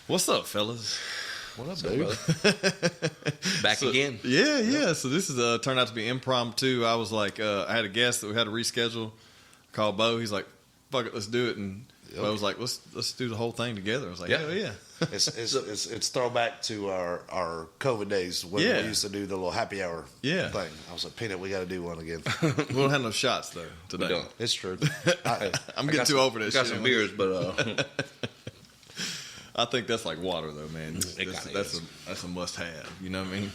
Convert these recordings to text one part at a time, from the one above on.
What's up, fellas? What up, dude? Back again. Yeah. So this is turned out to be impromptu. I was like, I had a guest that we had to reschedule. Called Beau. He's like, "Fuck it, let's do it." And Beau was like, "Let's do the whole thing together." I was like, "Hell yeah!" It's throwback to our COVID days when we used to do the little happy hour thing. I was like, Peanut, we got to do one again. We don't have no shots though today. We don't. It's true. I'm getting too over this. Got shit. some beers, but I think that's like water, though, man. That's a must-have. You know what I mean?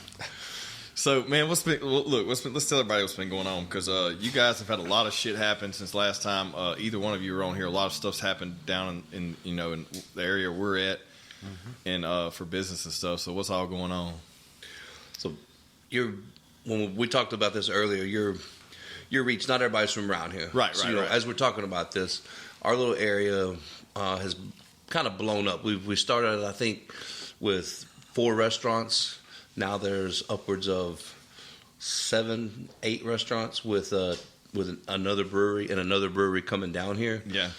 So, man, let's tell everybody what's been going on, because you guys have had a lot of shit happen since last time either one of you were on here. A lot of stuff's happened down in the area we're at, and for business and stuff. So, what's all going on? So, when we talked about this earlier, your reach. Not everybody's from around here, right? So, Right. As we're talking about this, our little area has kind of blown up. We started, I think, with 4 restaurants. Now there's upwards of 7, 8 restaurants with another brewery and another brewery coming down here. Yeah.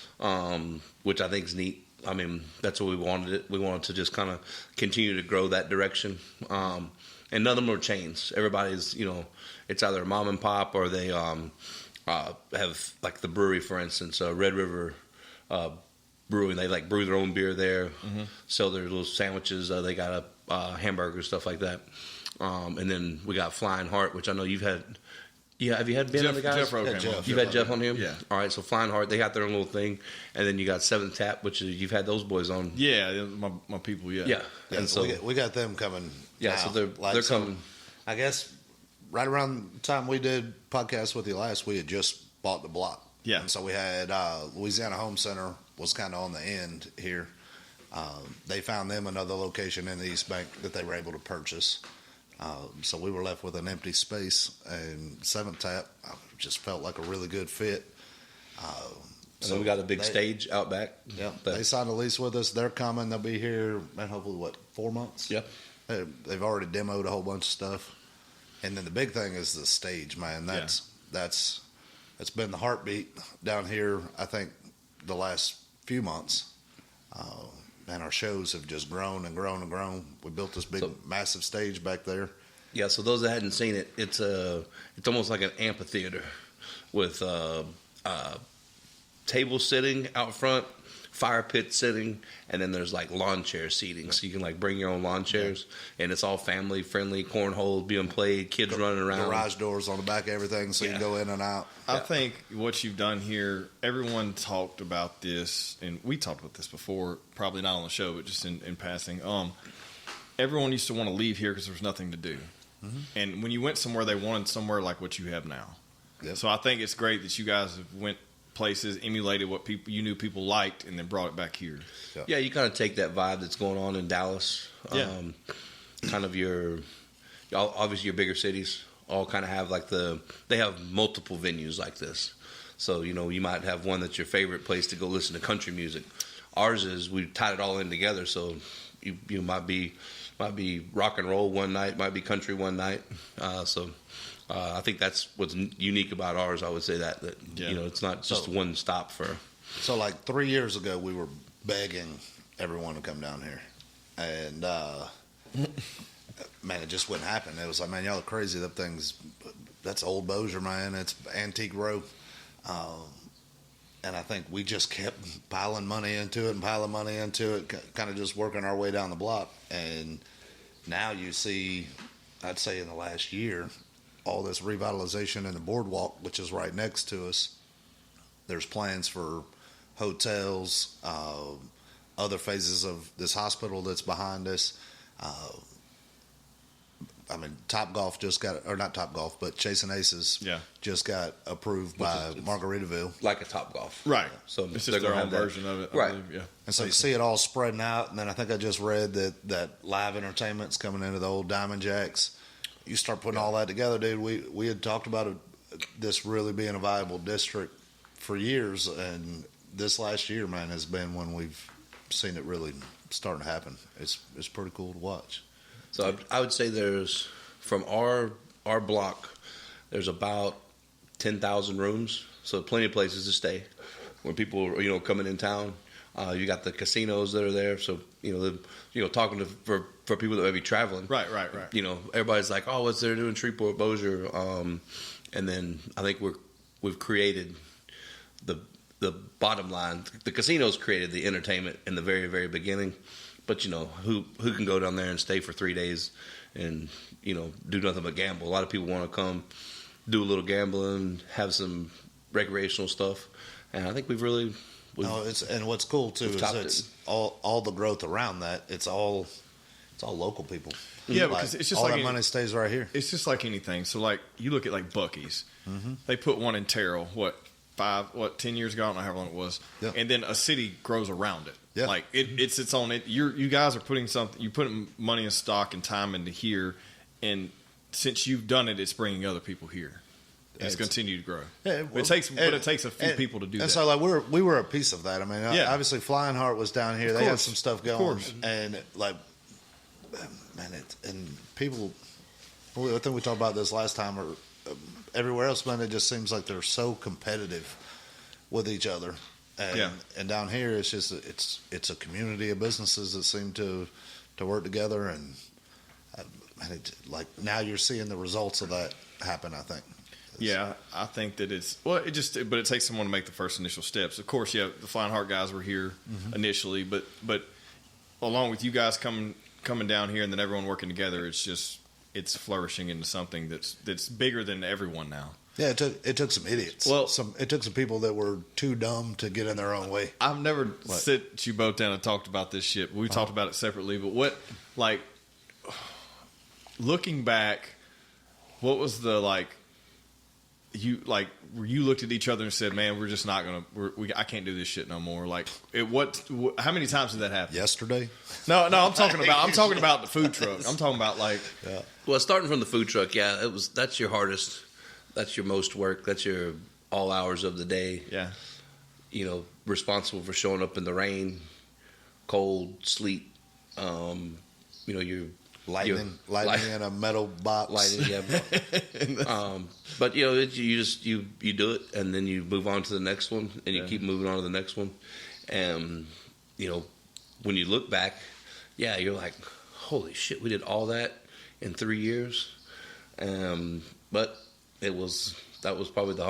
Which I think is neat. I mean, that's what we wanted it. We wanted to just kind of continue to grow that direction. And none of them are chains. Everybody's, it's either mom and pop, or they have, like the brewery, for instance, Red River Brewing. They like brew their own beer there, sell their little sandwiches. They got hamburgers, stuff like that. And then we got Flying Heart, which I know you've had. Yeah, have you had Ben on the guys? You've had Jeff on him? Yeah. All right, so Flying Heart, they got their own little thing. And then you got Seventh Tap, which you've had those boys on. Yeah, my people, Yeah. And so we got them coming. Yeah, now. so they're coming. I guess right around the time we did podcast with you last, we had just bought the block. Yeah. And so we had Louisiana Home Center was kind of on the end here. They found them another location in the East Bank that they were able to purchase. So we were left with an empty space, and Seventh Tap just felt like a really good fit. And then we got a big stage out back. Yeah, they signed a lease with us. They're coming. They'll be here, man, hopefully, 4 months? Yep. They've already demoed a whole bunch of stuff. And then the big thing is the stage, man. That's been the heartbeat down here, I think, the last few months. And our shows have just grown and grown and grown. We built this big, massive stage back there. Yeah, so those that hadn't seen it, it's almost like an amphitheater with table sitting out front, fire pit sitting, and then there's like lawn chair seating, so you can like bring your own lawn chairs, and it's all family friendly. Cornhole being played, kids running around, garage doors on the back of everything, so you can go in and out. I think what you've done here, everyone talked about this, and we talked about this before, probably not on the show, but just in passing. Everyone used to want to leave here because there was nothing to do. And when you went somewhere, they wanted somewhere like what you have now. Yep. So I think it's great that you guys have went places, emulated what you knew people liked, and then brought it back here. Yeah, you kind of take that vibe that's going on in Dallas. Kind of obviously your bigger cities all kind of have they have multiple venues like this. So, you might have one that's your favorite place to go listen to country music. Ours is, we tied it all in together, so you might be rock and roll one night, might be country one night. I think that's what's unique about ours. I would say that it's not just one stop for. So like 3 years ago, we were begging everyone to come down here, and man, it just wouldn't happen. It was like, man, y'all are crazy. That thing's, that's old Bossier, man. It's antique row. And I think we just kept piling money into it, kind of just working our way down the block. And now you see, I'd say in the last year, all this revitalization in the boardwalk, which is right next to us. There's plans for hotels, other phases of this hospital that's behind us. Topgolf just got, or not Topgolf, but Chasing Aces just got approved by Margaritaville. Like a Topgolf. Right. So it's just their own version of it. I believe, yeah. And so you see it all spreading out. And then I think I just read that live entertainment's coming into the old Diamond Jacks. You start putting all that together, dude. We had talked about this really being a viable district for years. And this last year, man, has been when we've seen it really starting to happen. It's pretty cool to watch. So I would say there's, from our block, there's about 10,000 rooms, so plenty of places to stay when people are, coming in town. You got the casinos that are there, so talking to for people that may be traveling. Right. Everybody's like, oh, what's there doing Shreveport, Bossier? And then I think we've created the bottom line. The casinos created the entertainment in the very, very beginning, but who can go down there and stay for 3 days and do nothing but gamble? A lot of people want to come do a little gambling, have some recreational stuff, and I think we've and what's cool too is it's all the growth around that. It's all local people. Yeah, because it's just all like that money stays right here. It's just like anything. So like you look at like Buc-ee's, they put one in Terrell. 10 years ago? I don't know how long it was. Yeah. And then a city grows around it. Yeah. Like it's its own. You guys are putting something. You're putting money and stock and time into here, and since you've done it, it's bringing other people here. It's continued to grow. Yeah, well, it takes a few people to do that. And so, like, we were a piece of that. I mean, obviously, Flying Heart was down here. They had some stuff going, and like, man, and people. I think we talked about this last time, or everywhere else, man. It just seems like they're so competitive with each other, and down here, it's just it's a community of businesses that seem to work together, and like now you're seeing the results of that happen. I think. Yeah, I think that but it takes someone to make the first initial steps. Of course, the Flying Heart guys were here initially, but along with you guys coming down here and then everyone working together, it's flourishing into something that's bigger than everyone now. Yeah, it took some idiots. Well, it took some people that were too dumb to get in their own way. I've never sit you both down and talked about this shit. We talked about it separately, but looking back, what was the you looked at each other and said, "Man, we're just not gonna. I can't do this shit no more." Like, how many times did that happen? Yesterday? No. I'm talking about the food truck. I'm talking about Well, starting from the food truck, that's your hardest. That's your most work. That's your all hours of the day. Yeah. Responsible for showing up in the rain, cold, sleet. You're Lightning in a metal box. But you do it, and then you move on to the next one, and you keep moving on to the next one, and when you look back, you're like, holy shit, we did all that in 3 years, but that was probably the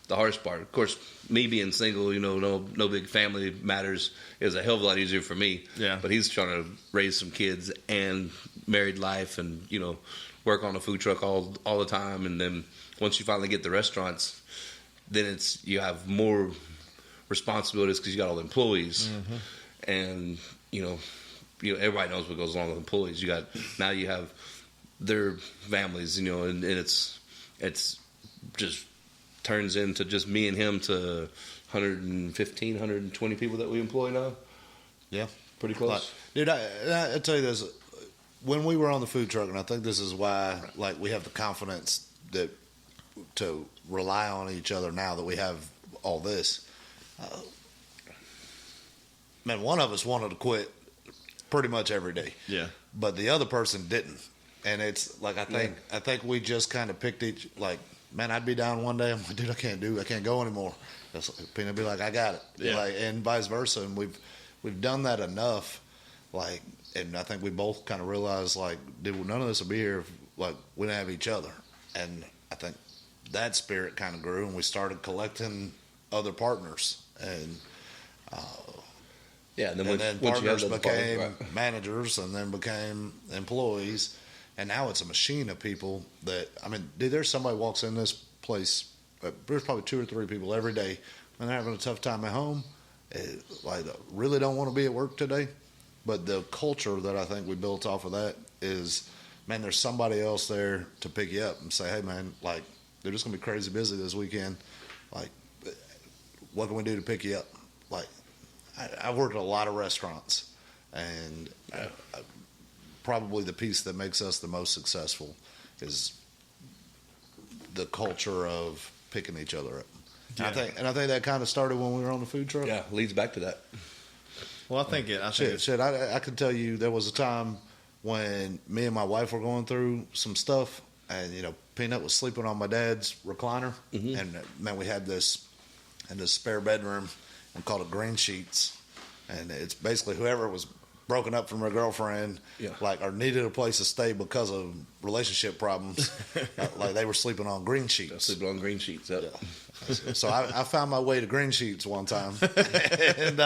hardest part. Of course, me being single, no big family matters. It was a hell of a lot easier for me. Yeah. But he's trying to raise some kids and married life and, work on a food truck all the time. And then once you finally get the restaurants, then you have more responsibilities because you got all the employees. Mm-hmm. And, everybody knows what goes along with employees. You have their families, and it's just turns into just me and him to 115, 120 people that we employ now. Yeah. Pretty close. Dude, I tell you this, when we were on the food truck, and I think this is why we have the confidence to rely on each other now that we have all this. Man, one of us wanted to quit pretty much every day. Yeah. But the other person didn't. And it's like I think we just kind of picked man, I'd be down one day. I'm like, dude, I can't go anymore. Peanut would be like, I got it. Yeah. And vice versa. And we've done that enough. And I think we both kind of realized, dude, none of this would be here if, we didn't have each other. And I think that spirit kind of grew, and we started collecting other partners. And and then partners became managers, and then became employees. And now it's a machine of people that, dude, there's somebody walks in this place, there's probably 2 or 3 people every day, and they're having a tough time at home, really don't want to be at work today. But the culture that I think we built off of that is, man, there's somebody else there to pick you up and say, hey, man, they're just going to be crazy busy this weekend. What can we do to pick you up? I worked at a lot of restaurants, and probably the piece that makes us the most successful is the culture of picking each other up. Yeah. I think that kind of started when we were on the food truck. Yeah, leads back to that. Well, I can tell you there was a time when me and my wife were going through some stuff, and Peanut was sleeping on my dad's recliner, and man, we had this in this spare bedroom, and called it green sheets, and it's basically whoever was broken up from their girlfriend, like, or needed a place to stay because of relationship problems. Like they were sleeping on green sheets. Sleeping on green sheets. Yep. Yeah. So I found my way to green sheets one time, and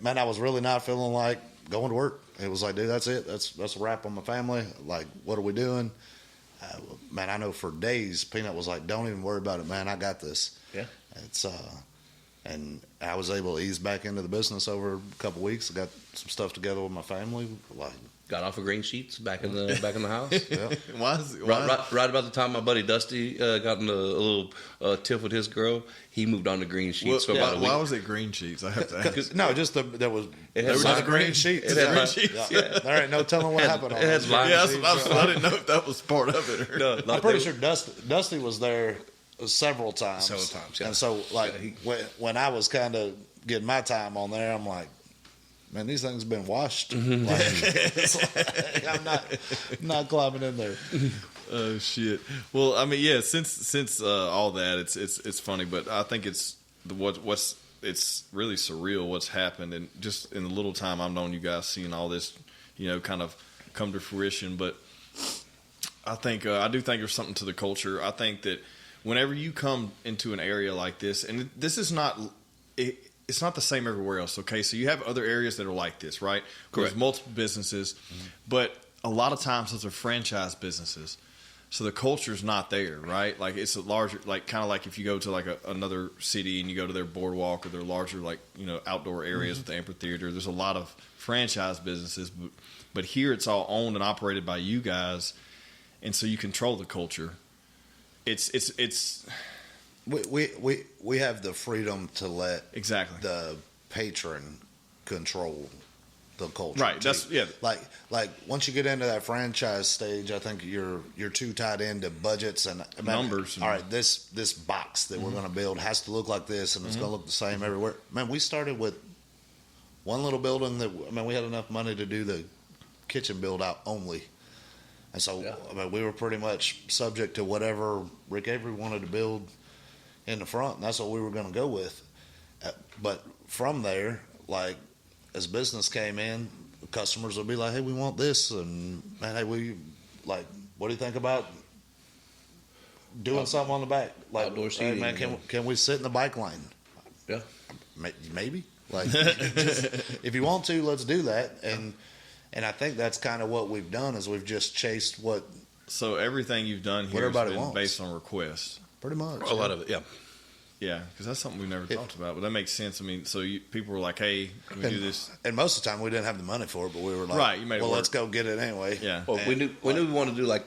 man, I was really not feeling like going to work. It was like, dude, that's it. That's a wrap on my family. Like, what are we doing? Man, I know for days, Peanut was like, don't even worry about it, man. I got this. Yeah. It's and I was able to ease back into the business over a couple of weeks. I got some stuff together with my family. Like, got off of green sheets back in the house. Yeah. Right about the time my buddy Dusty got in a little tiff with his girl, he moved on to green sheets for about a week. Why was it green sheets? I have to ask. No, just there was green sheets. Green sheets. Yeah. There ain't no telling what happened on it. I didn't know if that was part of it. No, I'm pretty sure Dusty was there several times. Yeah. And so, like, when I was kind of getting my time on there, I'm like, man, these things have been washed. Like, I'm not climbing in there. Oh shit! Well, I mean, yeah. Since all that, it's funny, but I think it's really surreal what's happened, and just in the little time I've known you guys, seeing all this, kind of come to fruition. But I think I do think there's something to the culture. I think that whenever you come into an area like this, and this is not. It's not the same everywhere else, okay? So you have other areas that are like this, right? There's multiple businesses, but a lot of times those are franchise businesses. So the culture's not there, right? Like, it's a larger, like, kind of like if you go to like another city and you go to their boardwalk or their larger, like, outdoor areas with the amphitheater. There's a lot of franchise businesses, but here it's all owned and operated by you guys, and so you control the culture. It's. We have the freedom to let the patron control the culture. Right. That's Like once you get into that franchise stage, I think you're too tied into budgets and numbers. All right, this box that we're going to build has to look like this, and it's going to look the same everywhere. Man, we started with one little building that we had enough money to do the kitchen build out only. And so we were pretty much subject to whatever Rick Avery wanted to build in the front, and that's what we were going to go with. But from there, like, as business came in, customers would be like, hey, we want this, and man, hey, what do you think about doing something on the back? Like, outdoor seating. Hey, man, can we sit in the bike lane? Yeah. Maybe. Like, if you want to, let's do that. And I think that's kind of what we've done, is we've just chased what. So everything you've done here has been based on requests. Pretty much. A lot of it, yeah. Yeah, because that's something we've never talked about, but that makes sense. I mean, so people were like, hey, can we do this? And most of the time we didn't have the money for it, but we were like, right, you made it work. Let's go get it anyway. Yeah. Well, we knew we wanted to do like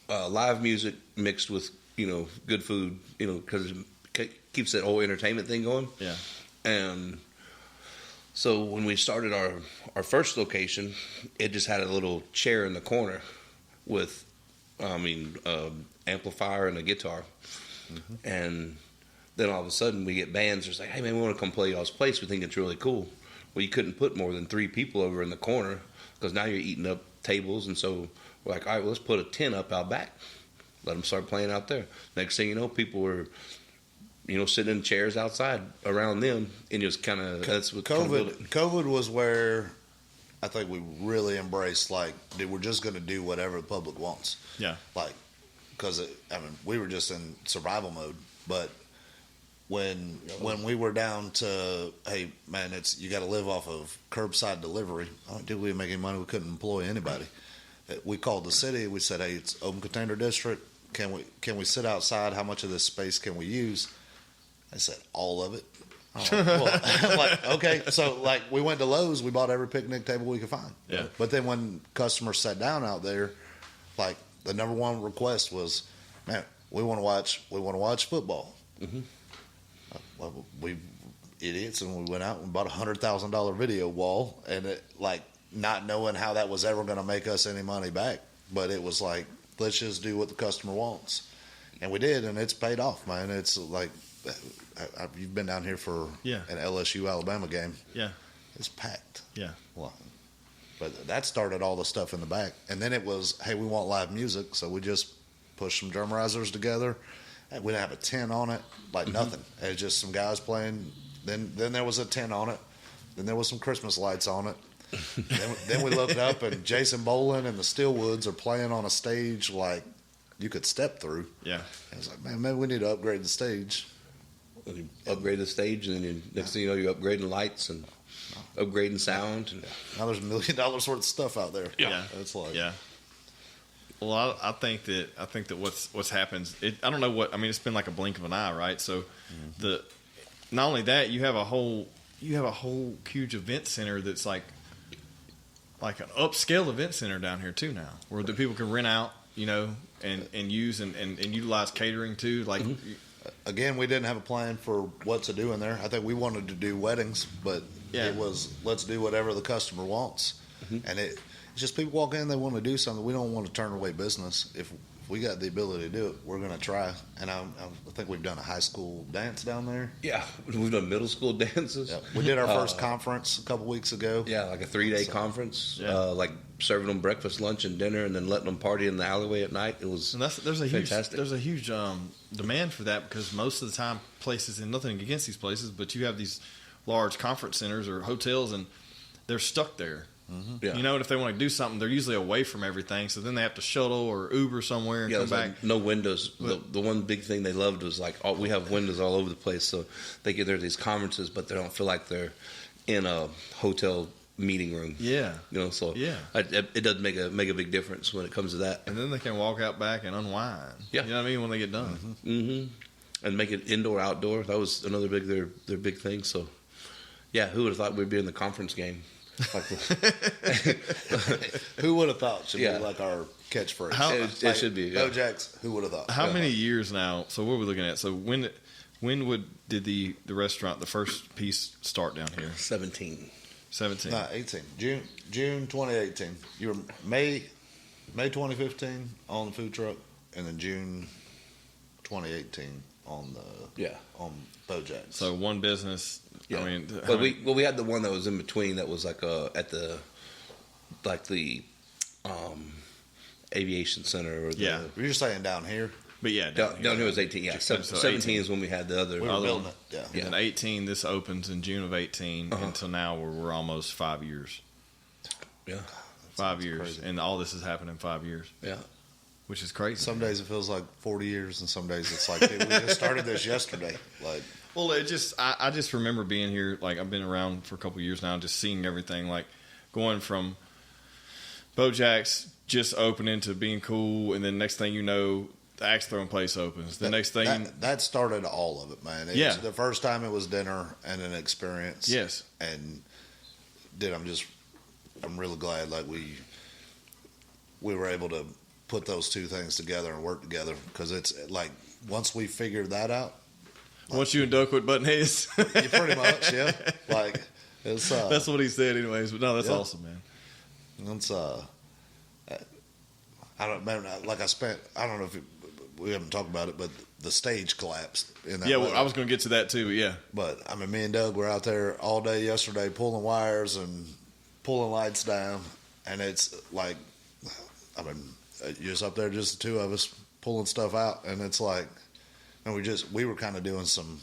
live music mixed with, good food, because it keeps that whole entertainment thing going. Yeah. And so when we started our first location, it just had a little chair in the corner with, amplifier and a guitar. Mm-hmm. And then all of a sudden we get bands that's like, hey man, we want to come play y'all's place. We think it's really cool. Well, you couldn't put more than 3 people over in the corner because now you're eating up tables. And so we're like, all right, well, let's put a tent up out back. Let them start playing out there. Next thing you know, people were, sitting in chairs outside around them. And it was kind of, that's what COVID was where I think we really embraced, like, dude, we're just going to do whatever the public wants. Yeah. Like, because we were just in survival mode. But when we were down to, hey man, you got to live off of curbside delivery. Did we make any money? We couldn't employ anybody. We called the city. We said, hey, it's open container district. Can we sit outside? How much of this space can we use? They said all of it. I'm like, okay. So like we went to Lowe's. We bought every picnic table we could find. Yeah. But then when customers sat down out there, like, the number one request was, man, we want to watch football. Mm-hmm. Well, we idiots, and we went out and bought a $100,000 video wall, and it, like, not knowing how that was ever going to make us any money back, but it was like, let's just do what the customer wants, and we did, and it's paid off, man. It's like, you've been down here for an LSU Alabama game. Yeah, it's packed. Yeah, well. But that started all the stuff in the back. And then it was, hey, we want live music. So we just pushed some drum risers together. And we didn't have a tent on it, like nothing. It was just some guys playing. Then there was a tent on it. then there was some Christmas lights on it. then we looked up, and Jason Boland and the Steelwoods are playing on a stage like you could step through. Yeah. I was like, man, maybe we need to upgrade the stage. You upgrade the stage, and then next thing you know, you're upgrading lights and upgrading sound. And Now there's $1 million worth of stuff out there. Yeah. It's like, Yeah. Well, I think that what's happened. I don't know what. I mean, it's been like a blink of an eye, right? So, not only that, you have a whole huge event center that's like an upscale event center down here too now, where the people can rent out, and use and utilize catering too. Like, again, we didn't have a plan for what to do in there. I think we wanted to do weddings, but it was let's do whatever the customer wants, and it's just people walk in, they want to do something. We don't want to turn away business. If we got the ability to do it, we're going to try. And I think we've done a high school dance down there. yeah, we've done middle school dances. Yeah. We did our first conference a couple weeks ago. Yeah, like a 3-day conference, like serving them breakfast, lunch, and dinner, and then letting them party in the alleyway at night. It was there's a fantastic. huge demand for that, because most of the time places, and nothing against these places, but you have these large conference centers or hotels, and they're stuck there. Yeah. And if they want to do something, they're usually away from everything, so then they have to shuttle or Uber somewhere and come back. Like no windows. The one big thing they loved was like, we have windows all over the place, so they get there to these conferences, but they don't feel like they're in a hotel meeting room. Yeah. So it does make a big difference when it comes to that. And then they can walk out back and unwind. Yeah. You know what I mean, when they get done. And make it indoor, outdoor. That was another their big thing. So, yeah, who would have thought we'd be in the conference game? Who would have thought should be like our catchphrase. It should be. Yeah. BeauxJax, who would have thought? How many years now? So what are we looking at? So when did the restaurant, the first piece, start down here? 17. 18. June 2018. You were May 2015 on the food truck, and then June 2018 on BeauxJax. So one business. Yeah. I mean, but we had the one that was in between that was like at the aviation center. Or You're saying down here? But down here was 18. Yeah, 17 is when we had the other. We were building it. Yeah. And then 18, this opens in June of 18 until now, where we're almost 5 years. Yeah, 5 years, crazy. and all this has happened in 5 years. Yeah, which is crazy. Some days it feels like 40 years, and some days it's like, dude, we just started this yesterday. Like, well, I just remember being here. Like, I've been around for a couple of years now, just seeing everything. Like, going from BeauxJax just opening to being cool, and then next thing you know, the axe throwing place opens. Next thing that started all of it, man. Was the first time it was dinner and an experience. Yes, and dude, I'm really glad like we were able to put those two things together and work together, because it's like once we figured that out. Once you and Doug quit butting heads. Pretty much, yeah. Like it's that's what he said, anyways. But no, that's awesome, man. It's I don't know if we haven't talked about it, but the stage collapsed in that. Yeah, well, I was going to get to that too. Yeah, but I mean, me and Doug were out there all day yesterday pulling wires and pulling lights down, and it's like, I mean, just up there, just the two of us pulling stuff out, and it's like, and we were kind of doing some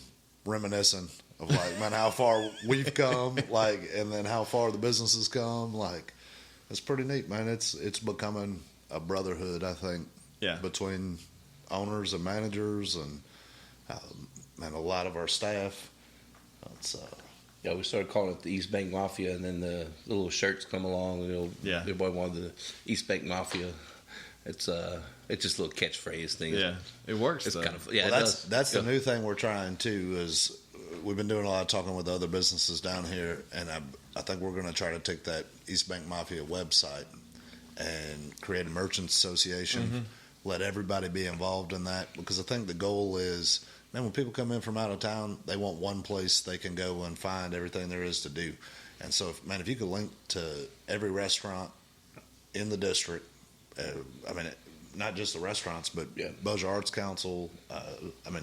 reminiscing of like, man, how far we've come, like, and then how far the business has come. Like, it's pretty neat, man. It's becoming a brotherhood, I think. Yeah. Between owners and managers and a lot of our staff. Yeah, we started calling it the East Bank Mafia, and then the little shirts come along. Everybody wanted the East Bank Mafia. It's just a little catchphrase thing. Yeah, it works. It's kind of that's the new thing we're trying too. Is we've been doing a lot of talking with other businesses down here, and I think we're going to try to take that East Bank Mafia website and create a merchants association. Mm-hmm. Let everybody be involved in that, because I think the goal is, man, when people come in from out of town, they want one place they can go and find everything there is to do. And so, if you could link to every restaurant in the district, not just the restaurants, but BeauxJax Arts Council,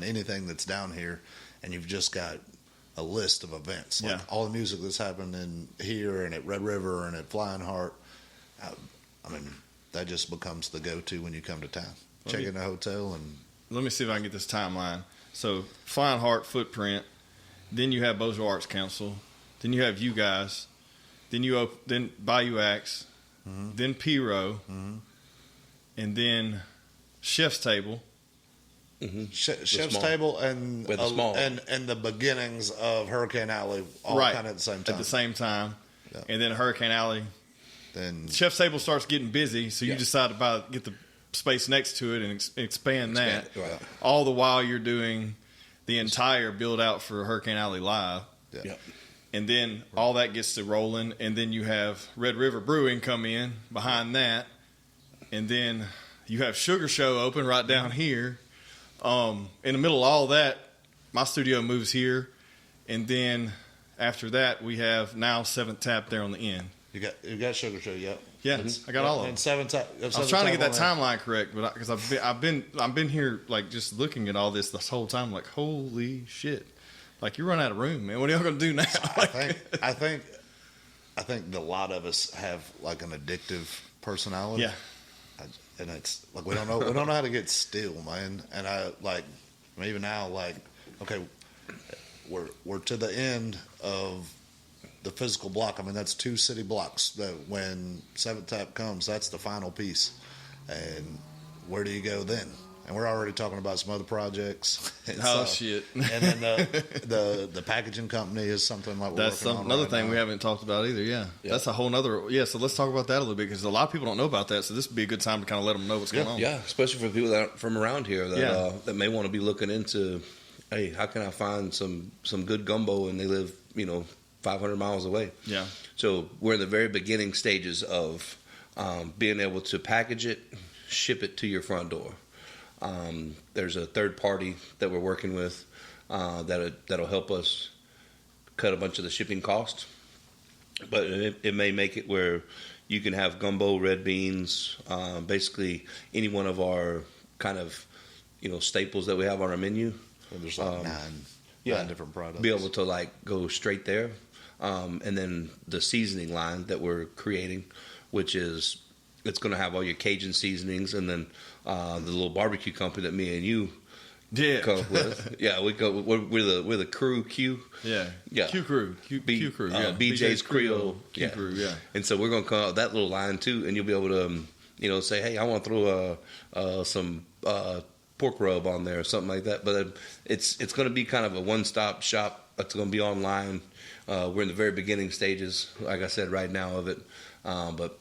anything that's down here, and you've just got a list of events, like all the music that's happening here and at Red River and at Flying Heart. That just becomes the go-to when you come to town. Check in a hotel and... Let me see if I can get this timeline. So, Flying Heart, Footprint, then you have BeauxJax Arts Council, then you have you guys, then then BeauxJax, then Pirogue, and then Chef's Table. Chef's Table and the beginnings of Hurricane Alley all kind of at the same time. At the same time. Yeah. And then Hurricane Alley. Then Chef's Table starts getting busy, so you decide to get the space next to it and expand that. Right. All the while you're doing the entire build out for Hurricane Alley Live. Yeah. And then all that gets to rolling, and then you have Red River Brewing come in behind that, and then you have Sugar Show open right down here. In the middle of all that, my studio moves here, and then after that, we have now Seventh Tap there on the end. You got Sugar Show, yep. Yeah, I got all of them. And Seventh Tap. I was trying to get that timeline correct, but because I've been here like just looking at all this whole time, like holy shit, like you run out of room, man. What are y'all gonna do now? I think a lot of us have like an addictive personality. Yeah. And it's like we don't know how to get still, man. And even now, like, okay, we're to the end of the physical block. I mean, that's 2 city blocks. That when Seventh Tap comes, that's the final piece. And where do you go then? And we're already talking about some other projects. Shit! And then the packaging company is something like that's another thing we haven't talked about either. Yeah, that's a whole nother. Yeah, so let's talk about that a little bit because a lot of people don't know about that. So this would be a good time to kind of let them know what's going on. Yeah, especially for people that aren't from around here that may want to be looking into, hey, how can I find some good gumbo and they live 500 miles away. Yeah. So we're in the very beginning stages of being able to package it, ship it to your front door. There's a third party that we're working with that'll help us cut a bunch of the shipping costs. But it may make it where you can have gumbo, red beans, basically any one of our kind of staples that we have on our menu. Well, there's like 9 different products. Be able to go straight there. And then the seasoning line that we're creating, which is it's going to have all your Cajun seasonings, and then the little barbecue company that me and you come up with. Yeah, we're the crew Q. Yeah. Q crew. Q crew. Yeah. BJ's Creole. Q crew. Yeah. And so we're going to come out with that little line too, and you'll be able to say, hey, I want to throw some pork rub on there or something like that. But it's going to be kind of a one-stop shop. It's going to be online. We're in the very beginning stages, like I said, right now of it. But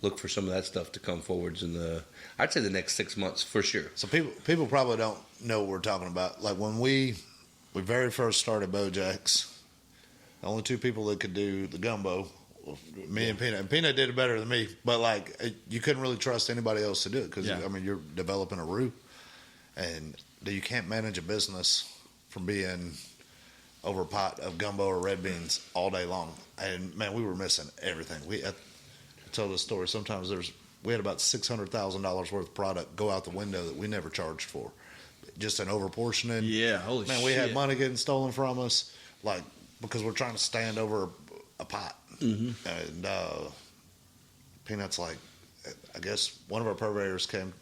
look for some of that stuff to come forwards I'd say the next 6 months for sure. So people probably don't know what we're talking about. Like when we very first started BeauxJax, the only 2 people that could do the gumbo, me and Peanut. And Peanut did it better than me, but you couldn't really trust anybody else to do it because you're developing a roux, and you can't manage a business from being over a pot of gumbo or red beans all day long. And man, we were missing everything. I tell this story. Sometimes we had about $600,000 worth of product go out the window that we never charged for, just an overportioning. Yeah, holy shit. Man, we had money getting stolen from us, because we're trying to stand over a pot. Mm-hmm. And Peanut's I guess one of our purveyors came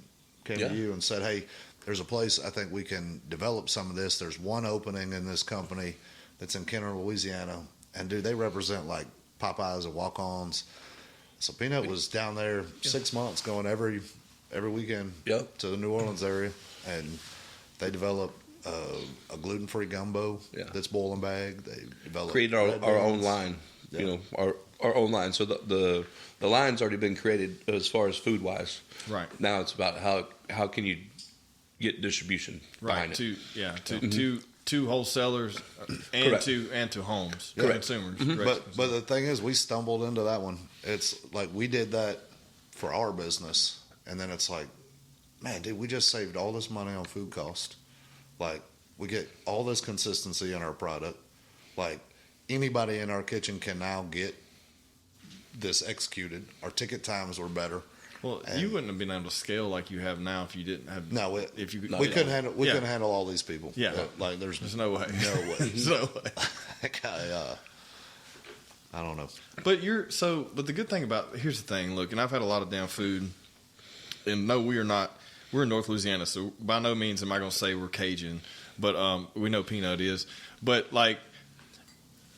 to you and said, hey, there's a place I think we can develop some of this. There's one opening in this company that's in Kenner, Louisiana, and dude, they represent Popeyes and walk-ons. So Peanut was down there 6 months, going every weekend to the New Orleans area, and they developed a gluten-free gumbo that's boil and bag. They developed created our own line, our own line. So the line's already been created as far as food-wise. Right. Now it's about how can you get distribution behind it. To wholesalers and to homes, consumers. Mm-hmm. But the thing is, we stumbled into that one. It's we did that for our business, and then it's man, dude, we just saved all this money on food cost. We get all this consistency in our product. Anybody in our kitchen can now get this executed. Our ticket times were better. Well, you wouldn't have been able to scale like you have now if you didn't have. No, we couldn't handle. We couldn't handle all these people. Yeah, there's no way. No way. There's no way. I don't know. But but the good thing here's the thing. Look, and I've had a lot of damn food, and no, we are not. We're in North Louisiana, so by no means am I going to say we're Cajun, but we know Peanut is. But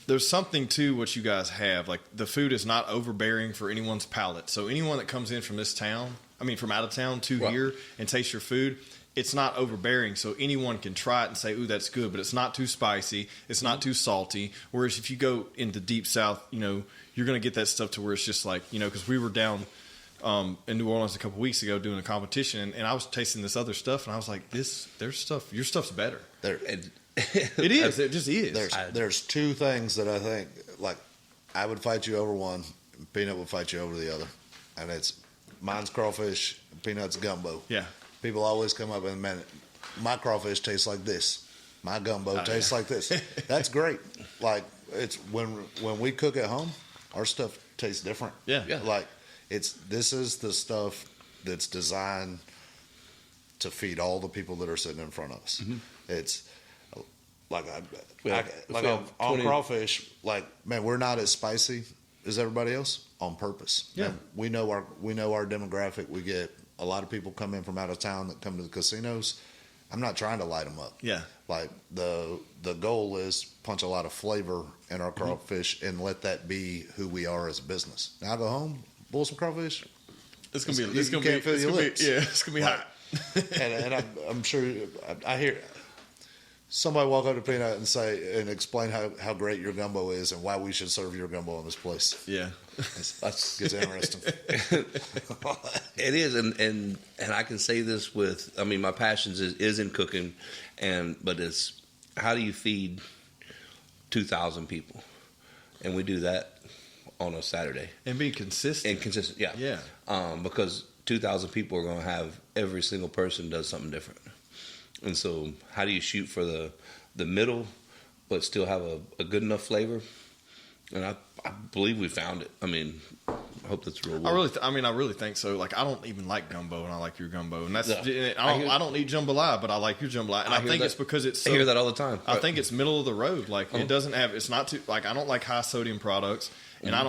there's something to what you guys have. Like, the food is not overbearing for anyone's palate. So anyone that comes in from this town, from out of town to here and tastes your food, it's not overbearing. So anyone can try it and say, ooh, that's good, but it's not too spicy. It's not too salty. Whereas if you go into deep South, you're going to get that stuff to where it's just like, because we were down in New Orleans a couple weeks ago doing a competition, and I was tasting this other stuff, and I was like, your stuff's better. It is. It just is. There's two things that I think, like, I would fight you over one, and Peanut would fight you over the other. And it's mine's crawfish, and Peanut's gumbo. Yeah. People always come up and, man, my crawfish tastes like this. My gumbo tastes like this. That's great. Like, it's when we cook at home, our stuff tastes different. Yeah. Like, this is the stuff that's designed to feed all the people that are sitting in front of us. Mm-hmm. It's like on crawfish, like, man, we're not as spicy as everybody else on purpose. Yeah. Man, we know our demographic. We get a lot of people come in from out of town that come to the casinos. I'm not trying to light them up. Yeah. Like, the goal is punch a lot of flavor in our crawfish and let that be who we are as a business. Now I go home, boil some crawfish. It's gonna be hot. and I'm sure I hear somebody walk up to Peanut and explain how great your gumbo is and why we should serve your gumbo in this place. Yeah. That gets interesting. It is, and I can say this with, my passions is in cooking, but it's how do you feed 2,000 people, and we do that on a Saturday and be consistent. Yeah. Because 2,000 people are going to have every single person does something different, and so how do you shoot for the middle, but still have a good enough flavor? And I believe we found it. I hope that's real. I really think so. Like, I don't even like gumbo, and I like your gumbo, and that's I don't eat jambalaya, but I like your jambalaya, and I think it's because it's. I hear that all the time. I think it's middle of the road. Like, it doesn't have. It's not too. Like, I don't like high sodium products, and I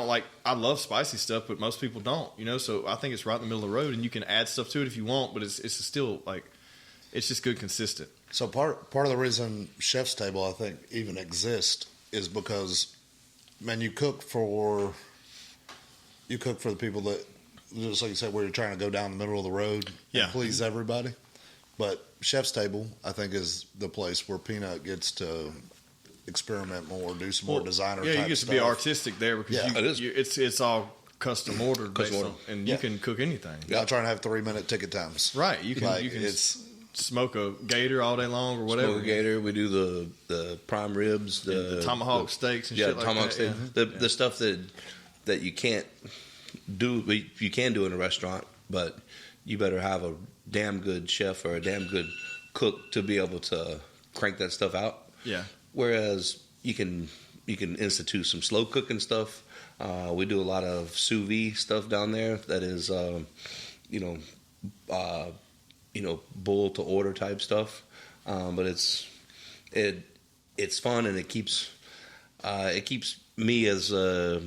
love spicy stuff, but most people don't. So I think it's right in the middle of the road, and you can add stuff to it if you want, but it's still like, it's just good, consistent. So part of the reason Chef's Table, I think, even exists is because, man, you cook for the people that, just like you said, where you're trying to go down the middle of the road and please everybody. But Chef's Table, I think, is the place where Peanut gets to experiment more, do some more designer type stuff. Yeah, you get to be artistic there because it's all custom ordered, and you can cook anything. Yeah, I'm trying to have 3-minute ticket times. Right, you can smoke a gator all day long or whatever. Smoke a gator. We do the prime ribs, the tomahawk steaks, and shit like tomahawk that. Steak. The stuff that you can't do. You can do in a restaurant, but you better have a damn good chef or a damn good cook to be able to crank that stuff out. Yeah. Whereas you can institute some slow cooking stuff. We do a lot of sous vide stuff down there. That is, bull to order type stuff. But it's fun, and it keeps me as the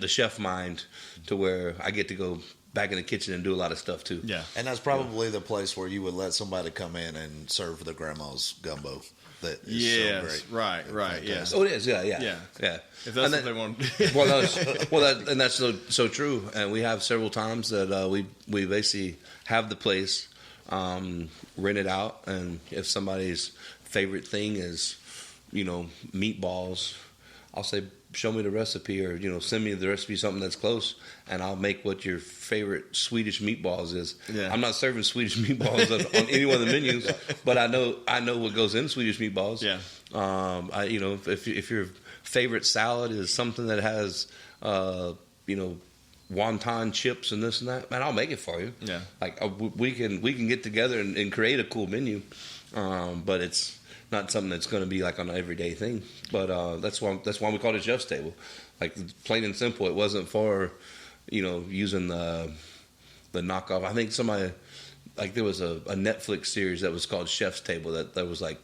chef mind to where I get to go back in the kitchen and do a lot of stuff too. Yeah. And that's probably the place where you would let somebody come in and serve their grandma's gumbo. That is so great. Right. Yeah. Oh, it is. Yeah. If that's what they want. That's so true. And we have several times that we basically have the place rented out, and if somebody's favorite thing is, meatballs, I'll say, show me the recipe, or send me the recipe, something that's close, and I'll make what your favorite Swedish meatballs is. Yeah. I'm not serving Swedish meatballs on any one of the menus, but I know what goes in Swedish meatballs. Yeah. If your favorite salad is something that has wonton chips and this and that, man, I'll make it for you. Yeah. Like, we can get together and create a cool menu, but it's not something that's going to be like an everyday thing. But that's why we called it Chef's Table. Like, plain and simple. It wasn't for using the knockoff. I think somebody, like, there was a Netflix series that was called Chef's Table that was like,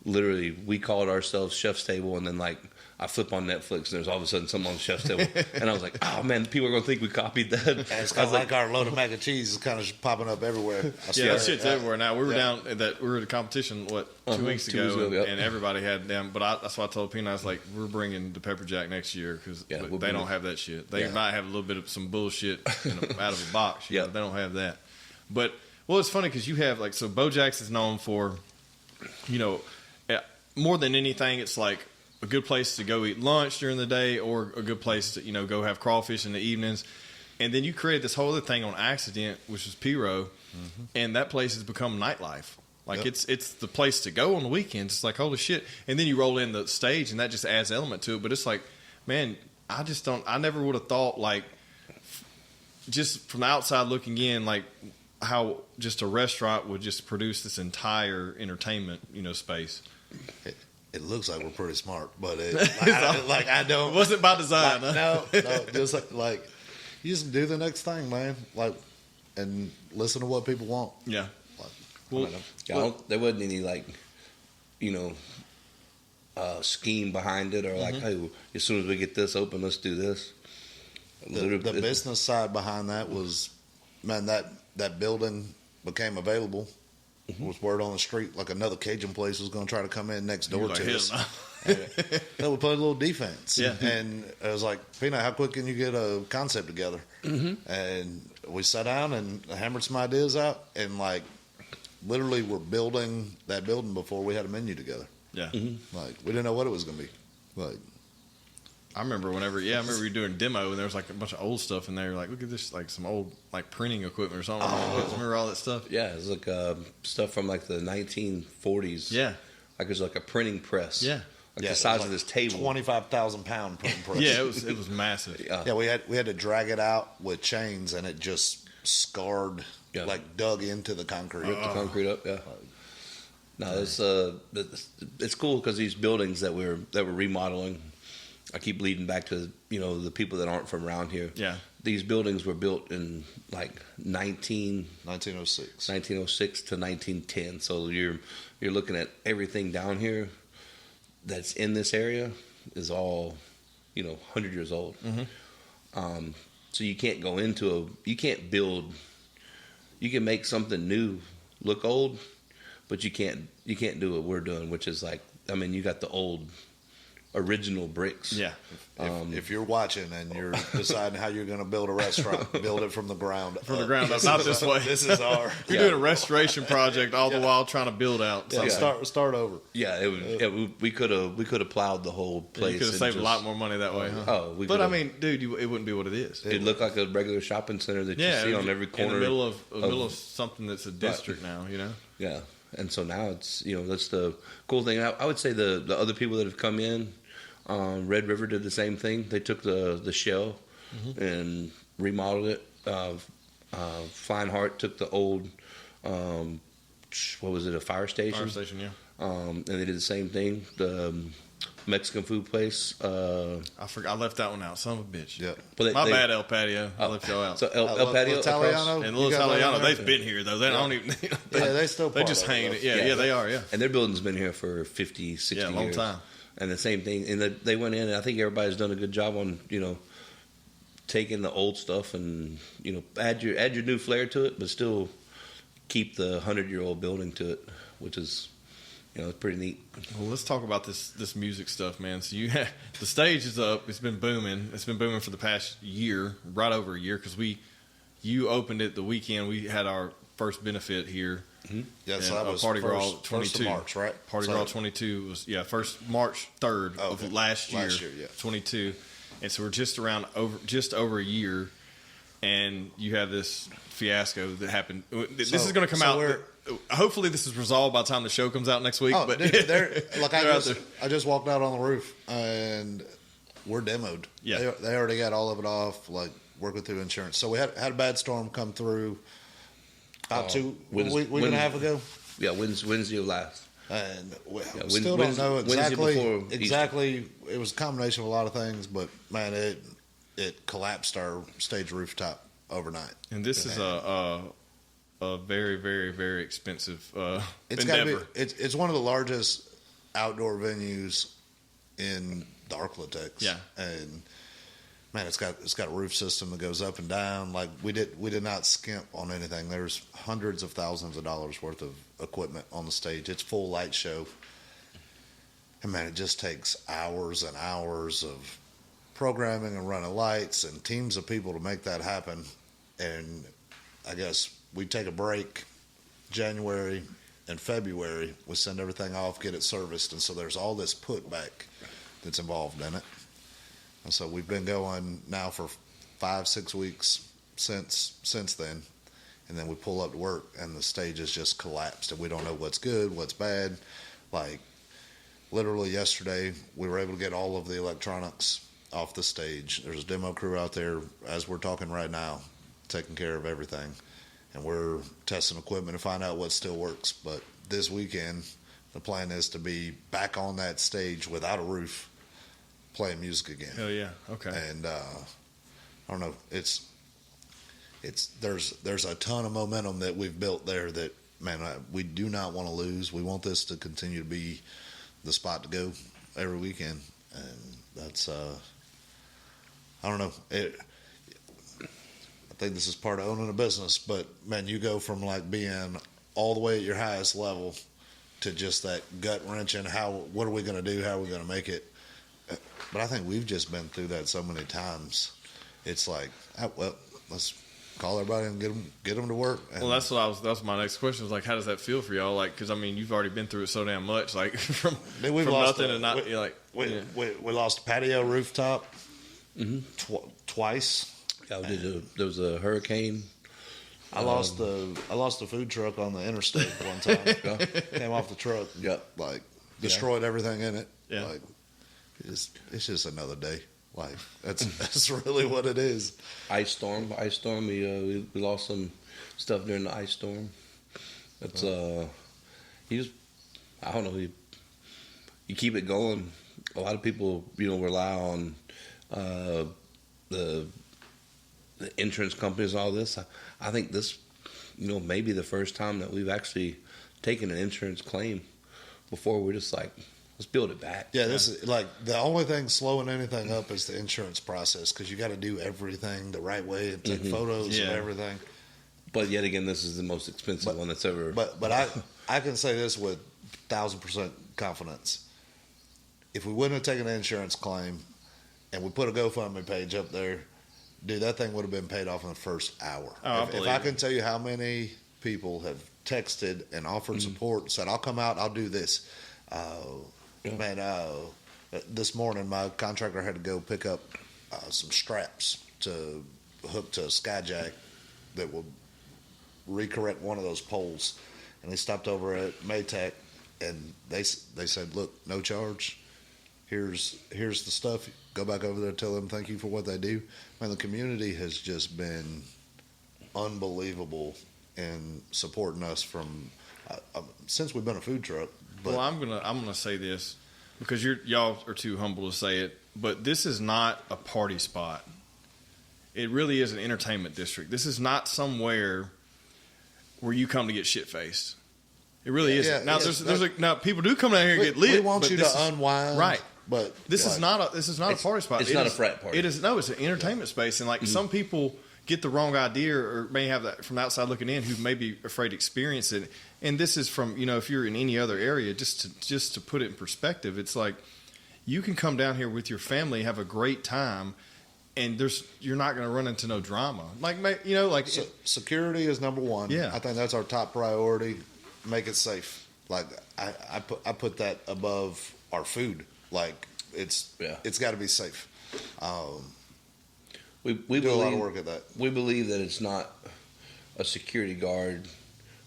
literally, we called ourselves Chef's Table, and then like I flip on Netflix and there's all of a sudden something on the chef's table, and I was like, "Oh man, people are gonna think we copied that." And it's kind of like our load of mac and cheese is kind of popping up everywhere. Yeah, that shit's everywhere now. We were down at we were at a competition 2 weeks ago, yep. and everybody had them. But that's why I told Pina, I was like, we're bringing the pepper jack next year because they don't have that shit. They might have a little bit of some bullshit out of a box. Yeah, they don't have that. But it's funny because you have so BeauxJax is known for, more than anything, it's like a good place to go eat lunch during the day or a good place to go have crawfish in the evenings. And then you created this whole other thing on accident, which was Pirogue, and that place has become nightlife. It's the place to go on the weekends. It's like, holy shit. And then you roll in the stage and that just adds element to it. But it's like, man, I never would have thought just from the outside looking in, how just a restaurant would just produce this entire entertainment, space. It looks like we're pretty smart, but I don't. It wasn't by design. No, just you just do the next thing, man. And listen to what people want. Yeah. There wasn't any scheme behind it or hey, as soon as we get this open, let's do this. The business side behind that was, man, that building became available. Was word on the street another Cajun place was going to try to come in next door to us. They would play a little defense. Yeah. And it was like, Pina, how quick can you get a concept together? And we sat down and hammered some ideas out, and literally we're building that building before we had a menu together. Yeah. We didn't know what it was going to be. I remember I remember you were doing demo and there was a bunch of old stuff in there. Look at this, some old printing equipment or something. Remember all that stuff? Yeah, it was stuff from the 1940s. Yeah, it was a printing press. Yeah, the size of this table, 25,000 pound printing press. Yeah, it was massive. Yeah, we had to drag it out with chains and it just scarred, dug into the concrete. Ripped the concrete up. Yeah. No, it's cool because these buildings that we're remodeling. I keep leading back to the people that aren't from around here. Yeah, these buildings were built in 1906 to 1910. So you're looking at everything down here that's in this area is all 100 years old. So you can't go you can't build. You can make something new look old, but you can't do what we're doing, which is you got the old original bricks. Yeah. If you're watching and you're deciding how you're going to build a restaurant, build it from the ground up. From the ground up, not this way. This is our. You're doing a restoration project all the while trying to build out. Yeah, start over. Yeah, we could have plowed the whole place. You could have saved a lot more money that way. Huh? Oh, but I mean, dude, it wouldn't be what it is. It'd look like a regular shopping center that you see on every corner. In the middle of something that's a district now. Yeah. And so now it's that's the cool thing. I would say the other people that have come in. Red River did the same thing. They took the shell and remodeled it. Flying Heart took the old, what was it, a fire station? Fire station, yeah. And they did the same thing. The Mexican food place. I forgot. I left that one out. Son of a bitch. Yeah. But my bad, El Patio. I left y'all out. So El Patio. Italiano. And Little Italiano, they've been here, though. They don't even. They still They just hang it. Yeah, they are, yeah. And their building's been here for 50, 60 years. Yeah, a long time. And the same thing, and they went in, and I think everybody's done a good job on, taking the old stuff and, add your new flair to it, but still keep the 100-year-old building to it, which is, it's pretty neat. Well, let's talk about this music stuff, man. So the stage is up. It's been booming. It's been booming for the past year, right over a year, because you opened it the weekend. We had our first benefit here. Yeah, so that was Party Girl 22. First of March, right? Party Girl 22 was first March 3rd of last year. 22, and so we're just over a year, and you have this fiasco that happened. This is going to come out. Hopefully, this is resolved by the time the show comes out next week. Oh, but I just walked out on the roof and we're demoed. Yeah, they already got all of it off, working through insurance. So we had a bad storm come through. About a week and a half ago. Yeah, Wednesday of last. And we still don't know exactly. It was a combination of a lot of things, but man, it collapsed our stage rooftop overnight. And this is a very, very, very expensive it's endeavor. It's one of the largest outdoor venues in the Arklatex. Yeah. And man, it's got a roof system that goes up and down. Like we did not skimp on anything. There's hundreds of thousands of dollars worth of equipment on the stage. It's full light show. And man, it just takes hours and hours of programming and running lights and teams of people to make that happen. And I guess we take a break January and February. We send everything off, get it serviced, and so there's all this putback that's involved in it. And so we've been going now for 5-6 weeks since then. And then we pull up to work and the stage has just collapsed and we don't know what's good, what's bad. Like literally yesterday, we were able to get all of the electronics off the stage. There's a demo crew out there as we're talking right now, taking care of everything. And we're testing equipment to find out what still works. But this weekend, the plan is to be back on that stage without a roof, playing music again. Hell yeah. Okay. And I don't know. There's a ton of momentum that we've built there that, man, we do not want to lose. We want this to continue to be the spot to go every weekend. And that's, I don't know. I think this is part of owning a business, but man, you go from like being all the way at your highest level to just that gut wrenching. What are we going to do? How are we going to make it? But I think we've just been through that so many times. It's like, well, let's call everybody and get them to work. And well, that's my next question. Was like, how does that feel for y'all? Like, because I mean, you've already been through it so damn much. Like from nothing to not. You're like, we lost a patio rooftop twice. Yeah, there was a hurricane. I lost the food truck on the interstate one time. Came off the truck. Yeah, like destroyed everything in it. Yeah, like it's just another day. Like that's really what it is. Ice storm. We lost some stuff during the ice storm. That's I don't know. You keep it going. A lot of people, rely on the insurance companies and all this. I think this, may be the first time that we've actually taken an insurance claim before. We're just like, let's build it back. Yeah, this is like the only thing slowing anything up is the insurance process because you got to do everything the right way and take photos and everything. But yet again, this is the most expensive one that's ever. But I can say this with 1,000% confidence. If we wouldn't have taken an insurance claim and we put a GoFundMe page up there, dude, that thing would have been paid off in the first hour. If I can tell you how many people have texted and offered support and said, I'll come out, I'll do this. Man, this morning my contractor had to go pick up some straps to hook to a skyjack that will recorrect one of those poles. And they stopped over at Maytech and they said, look, no charge. Here's the stuff. Go back over there, tell them thank you for what they do. Man, the community has just been unbelievable in supporting us from since we've been a food truck. But well, I'm gonna say this because y'all are too humble to say it, but this is not a party spot. It really is an entertainment district. This is not somewhere where you come to get shit faced. It really isn't. Now people do come down here and get lit. We want you to unwind, right? But this is not a party spot. It's not a frat party. It's an entertainment space, and like some people get the wrong idea or may have that from the outside looking in who may be afraid to experience it. And this is from if you're in any other area, just to put it in perspective, it's like you can come down here with your family, have a great time, and you're not going to run into no drama. Security is number one. Yeah, I think that's our top priority. Make it safe. Like I put that above our food. Like it's got to be safe. We do a lot of work at that. We believe that it's not a security guard,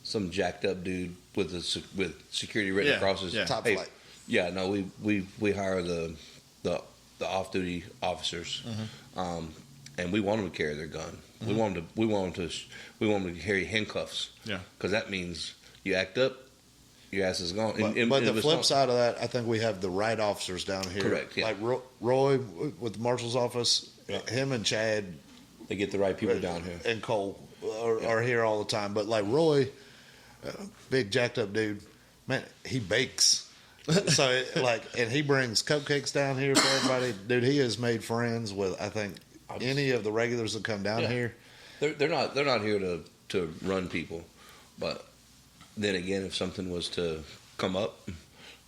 some jacked up dude with security written across his top flight. Yeah, no, we hire the off duty officers, and we want them to carry their gun. We want them to carry handcuffs. Yeah, because that means you act up, your ass is gone. But the flip side of that, I think we have the right officers down here. Correct. Yeah. Like Roy with the marshal's office, him and Chad, they get the right people down here. And Cole are here all the time. But like Roy, big jacked up dude, man, he bakes. So and he brings cupcakes down here for everybody. Dude, he has made friends with, I think, any of the regulars that come down here. They're not here to run people, but then again, if something was to come up,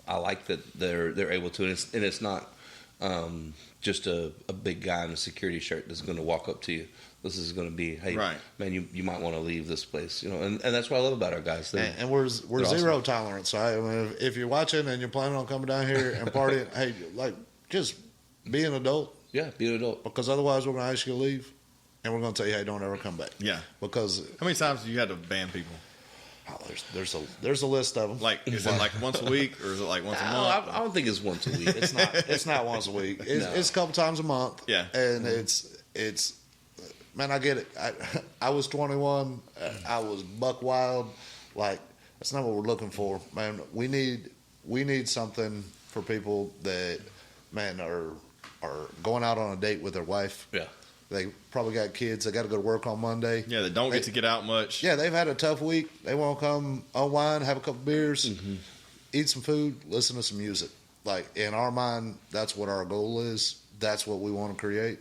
I like that they're able to, and it's not just a big guy in a security shirt that's going to walk up to you. This is going to be, hey, man, you might want to leave this place, and that's what I love about our guys. And we're zero awesome. Tolerance. So I mean, if you're watching and you're planning on coming down here and partying, hey, just be an adult. Yeah, be an adult. Because otherwise, we're going to ask you to leave, and we're going to tell you, hey, don't ever come back. Yeah. Because how many times have you had to ban people? Oh, there's a list of them. Like, is it like once a week, or is it like once a month? I don't think it's once a week. It's not once a week. It's a couple times a month. Yeah. And it's man, I get it. I was 21. I was buck wild. That's not what we're looking for, man. We need something for people that, man, are going out on a date with their wife. Yeah. They probably got kids. They got to go to work on Monday. Yeah, they don't get to get out much. Yeah, they've had a tough week. They want to come unwind, have a couple beers, eat some food, listen to some music. In our mind, that's what our goal is. That's what we want to create.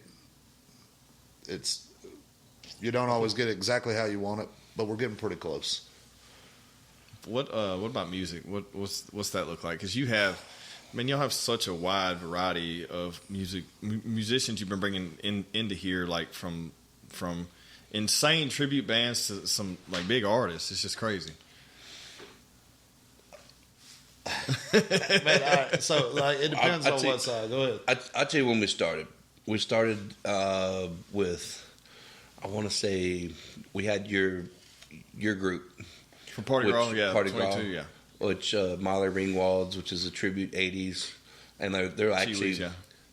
You don't always get exactly how you want it, but we're getting pretty close. What about music? What's that look like? Because y'all have such a wide variety of musicians you've been bringing into here, from insane tribute bands to some big artists. It's just crazy. Man, all right, so it depends on what side. Go ahead. I'll tell you when we started. We started with, I want to say, we had your group from Pirogue, yeah, Pirogue, 22, yeah. Which Miley Ringwalds, which is a tribute '80s, and they're actually,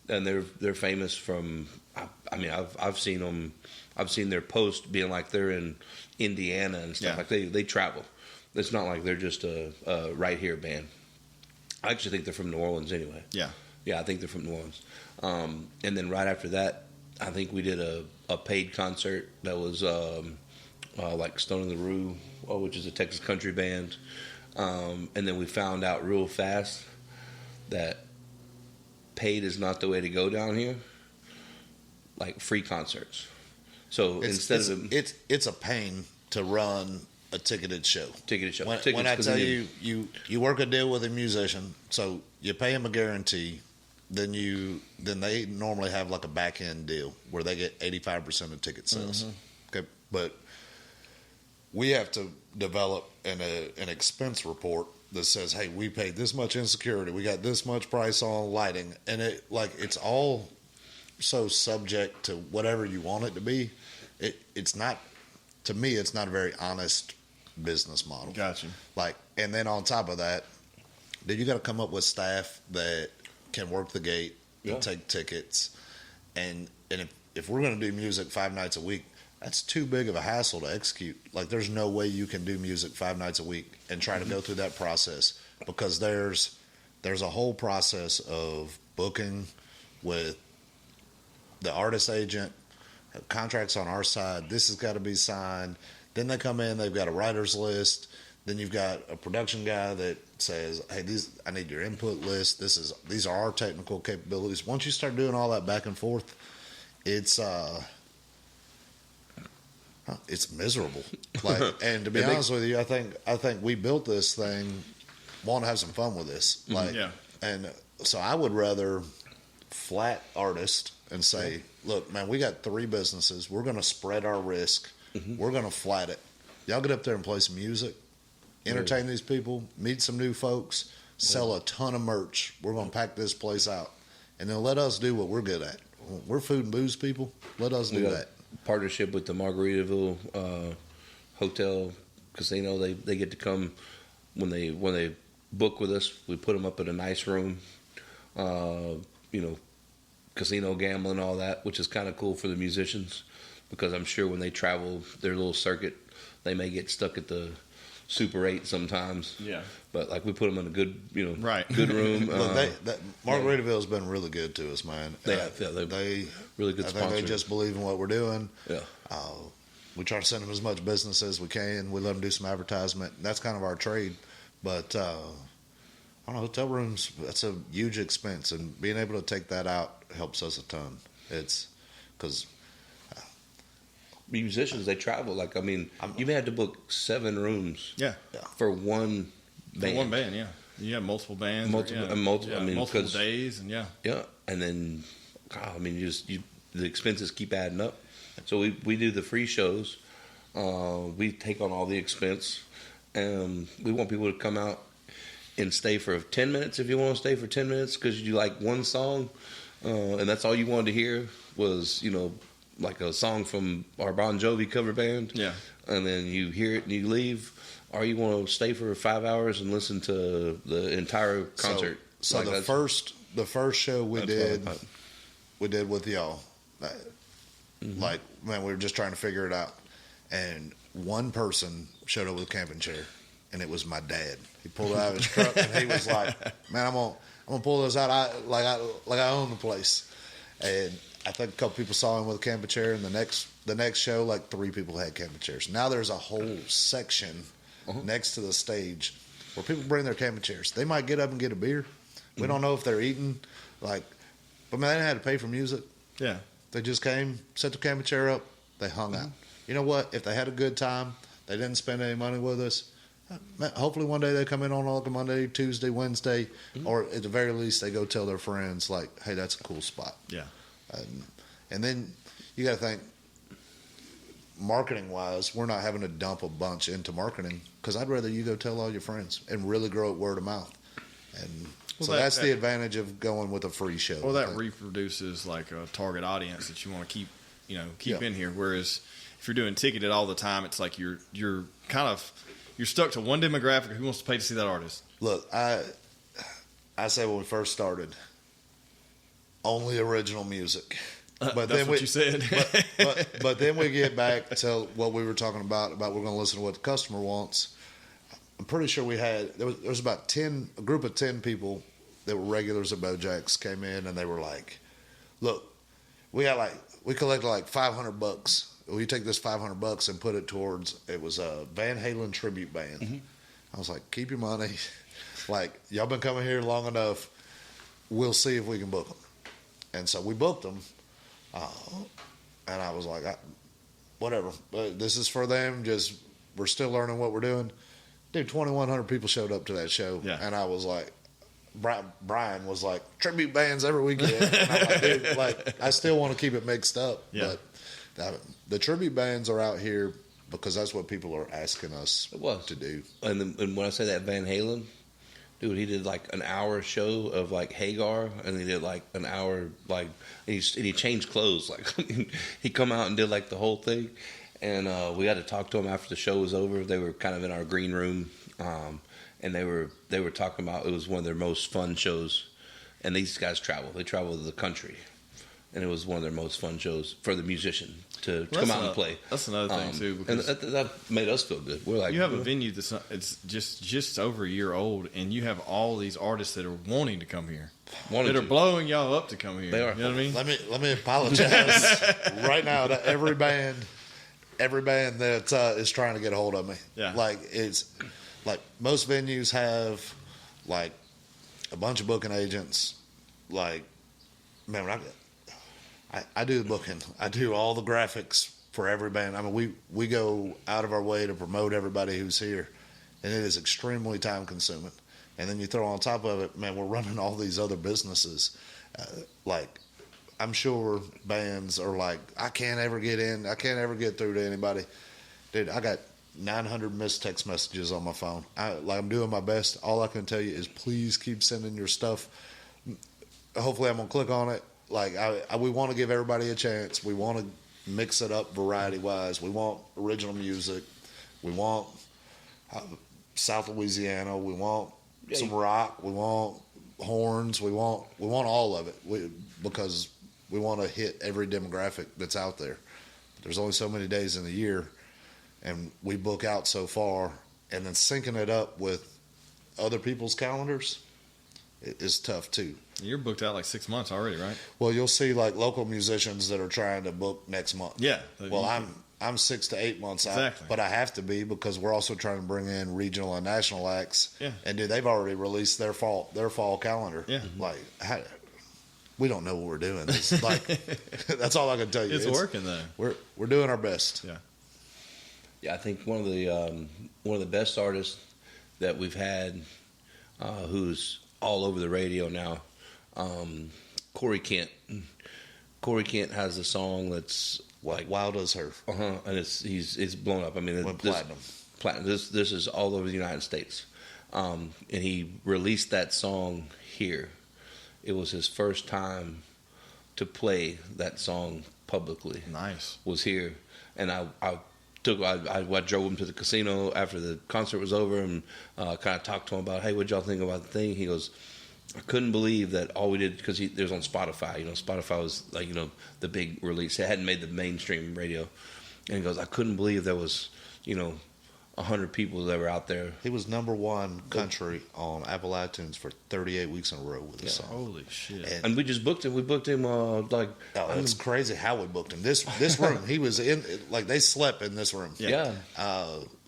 and they're famous from. I mean, I've seen them. I've seen their post being like they're in Indiana and stuff. Like they travel. It's not like they're just a right here band. I actually think they're from New Orleans anyway. Yeah, I think they're from New Orleans. And then right after that, I think we did a paid concert that was like Stone in the Rue, which is a Texas country band. And then we found out real fast that paid is not the way to go down here. Like free concerts. So it's a pain to run a ticketed show. When I tell you work a deal with a musician, so you pay them a guarantee, then they normally have like a back end deal where they get 85% of ticket sales. Okay, but we have to develop an expense report that says, hey, we paid this much in security, we got this much price on lighting, and it's all so subject to whatever you want it to be. It's not, to me, it's not a very honest business model. Gotcha. And then on top of that, you got to come up with staff that can work the gate and take tickets, and if we're going to do music 5 nights a week, that's too big of a hassle to execute. There's no way you can do music 5 nights a week and try to go through that process, because there's a whole process of booking with the artist agent, contracts on our side. This has got to be signed. Then they come in, they've got a writer's list. Then you've got a production guy that says, hey, I need your input list. These are our technical capabilities. Once you start doing all that back and forth, it's miserable. And to be honest with you, I think we built this thing, want to have some fun with this. And so I would rather flat artist and say, look, man, we got 3 businesses. We're going to spread our risk. We're going to flat it. Y'all get up there and play some music, entertain these people, meet some new folks, sell a ton of merch. We're going to pack this place out. And then let us do what we're good at. We're food and booze people. Let us do that. Partnership with the Margaritaville Hotel Casino. They get to come when they book with us. We put them up in a nice room. Casino gambling, all that, which is kind of cool for the musicians, because I'm sure when they travel their little circuit, they may get stuck at the Super 8 sometimes. Yeah. But we put them in a good, good room. Look, Margaritaville's been really good to us, man. They really good sponsor. I think they just believe in what we're doing. Yeah. We try to send them as much business as we can. We let them do some advertisement. That's kind of our trade. But I don't know, hotel rooms, that's a huge expense, and being able to take that out helps us a ton. It's because musicians, they travel. Like, I mean, you've had to book 7 rooms. Yeah. For one band. For one band, yeah. You have multiple bands. Multiple days, and yeah, and then, God, I mean, the expenses keep adding up. So we do the free shows. We take on all the expense, and we want people to come out and stay for 10 minutes if you want to stay for 10 minutes because you like one song, and that's all you wanted to hear was, like a song from our Bon Jovi cover band. Yeah. And then you hear it and you leave. Or you want to stay for 5 hours and listen to the entire concert. So like the first show we did with y'all, like, man, we were just trying to figure it out, and one person showed up with a camping chair, and it was my dad. He pulled it out of his truck, and he was like, "Man, I'm gonna pull this out. I own the place." And I think a couple people saw him with a camping chair, and the next show, like 3 people had camping chairs. Now there's a whole section next to the stage where people bring their camping chairs. They might get up and get a beer. We don't know if they're eating, but man, they didn't have to pay for music. Yeah. They just came, set the camping chair up, they hung out. You know what? If they had a good time, they didn't spend any money with us. Hopefully one day they come in on like a Monday, Tuesday, Wednesday, or at the very least they go tell their friends like, "Hey, that's a cool spot." Yeah. And then you got to think, marketing wise, we're not having to dump a bunch into marketing because I'd rather you go tell all your friends and really grow it word of mouth. And that's the advantage of going with a free show. Well, that reproduces like a target audience that you want to keep in here. Whereas if you're doing ticketed all the time, it's like you're stuck to one demographic who wants to pay to see that artist. Look, I say when we first started, only original music. But that's what you said. but then we get back to what we were talking about we're going to listen to what the customer wants. I'm pretty sure there was about a group of 10 people that were regulars at BeauxJax came in, and they were like, "Look, we collected like $500. Will you take this $500 and put it towards?" It was a Van Halen tribute band. I was like, "Keep your money. Like, y'all been coming here long enough. We'll see if we can book them." And so we booked them. And I was like, whatever. This is for them. We're still learning what we're doing. Dude, 2,100 people showed up to that show. Yeah. And I was like, Brian was like, tribute bands every weekend. And I'm like, dude, like, I still want to keep it mixed up. Yeah. But the tribute bands are out here because that's what people are asking us to do. And when I say that Van Halen, dude, he did like an hour show of like Hagar, and he did like an hour and he changed clothes. Like he come out and did like the whole thing, and we had to talk to him after the show was over. They were kind of in our green room, and they were talking about it was one of their most fun shows. And these guys travel; they travel the country, and it was one of their most fun shows for the musician to come out and play. That's another thing too, because and that made us feel good. We're like, you have a venue it's just over a year old, and you have all these artists that are wanting to come here, that are blowing y'all up to come here. They are. You know what I mean? Let me apologize right now to every band that is trying to get a hold of me. Yeah. Like it's like most venues have like a bunch of booking agents. Like, man, when I do the booking. I do all the graphics for every band. I mean, we go out of our way to promote everybody who's here, and it is extremely time consuming. And then you throw on top of it, man, we're running all these other businesses. Like, I'm sure bands are like, I can't ever get in. I can't ever get through to anybody. Dude, I got 900 missed text messages on my phone. I'm doing my best. All I can tell you is please keep sending your stuff. Hopefully I'm going to click on it. Like, we want to give everybody a chance. We want to mix it up variety-wise. We want original music. We want South Louisiana. We want some rock. We want horns. We want all of it because we want to hit every demographic that's out there. There's only so many days in the year, and we book out so far. And then syncing it up with other people's calendars is tough, too. You're booked out like 6 months already, right? Well, you'll see like local musicians that are trying to book next month. Yeah. Well, I'm 6 to 8 months out, Exactly. but I have to be because we're also trying to bring in regional and national acts. Yeah. And dude, they've already released their fall calendar. Yeah. Like, we don't know what we're doing. It's like, that's all I can tell you. It's working though. We're doing our best. Yeah. Yeah, I think one of the best artists that we've had, who's all over the radio now, Corey Kent. Corey Kent has a song that's like Wild as Her. and it's blown up. I mean, Went platinum. Platinum. This is all over the United States, and he released that song here. It was his first time to play that song publicly. Nice. Was here, and I drove him to the casino after the concert was over and kind of talked to him about, hey, what'd y'all think about the thing? He goes, I couldn't believe that all we did, because there's on Spotify. Spotify was like, the big release. It hadn't made the mainstream radio. And he goes, I couldn't believe there was, 100 people that were out there. He was #1 country on Apple iTunes for 38 weeks in a row with his song. Holy shit. And we just booked him. We booked him it's crazy how we booked him. This room, he was in, like, they slept in this room. Yeah.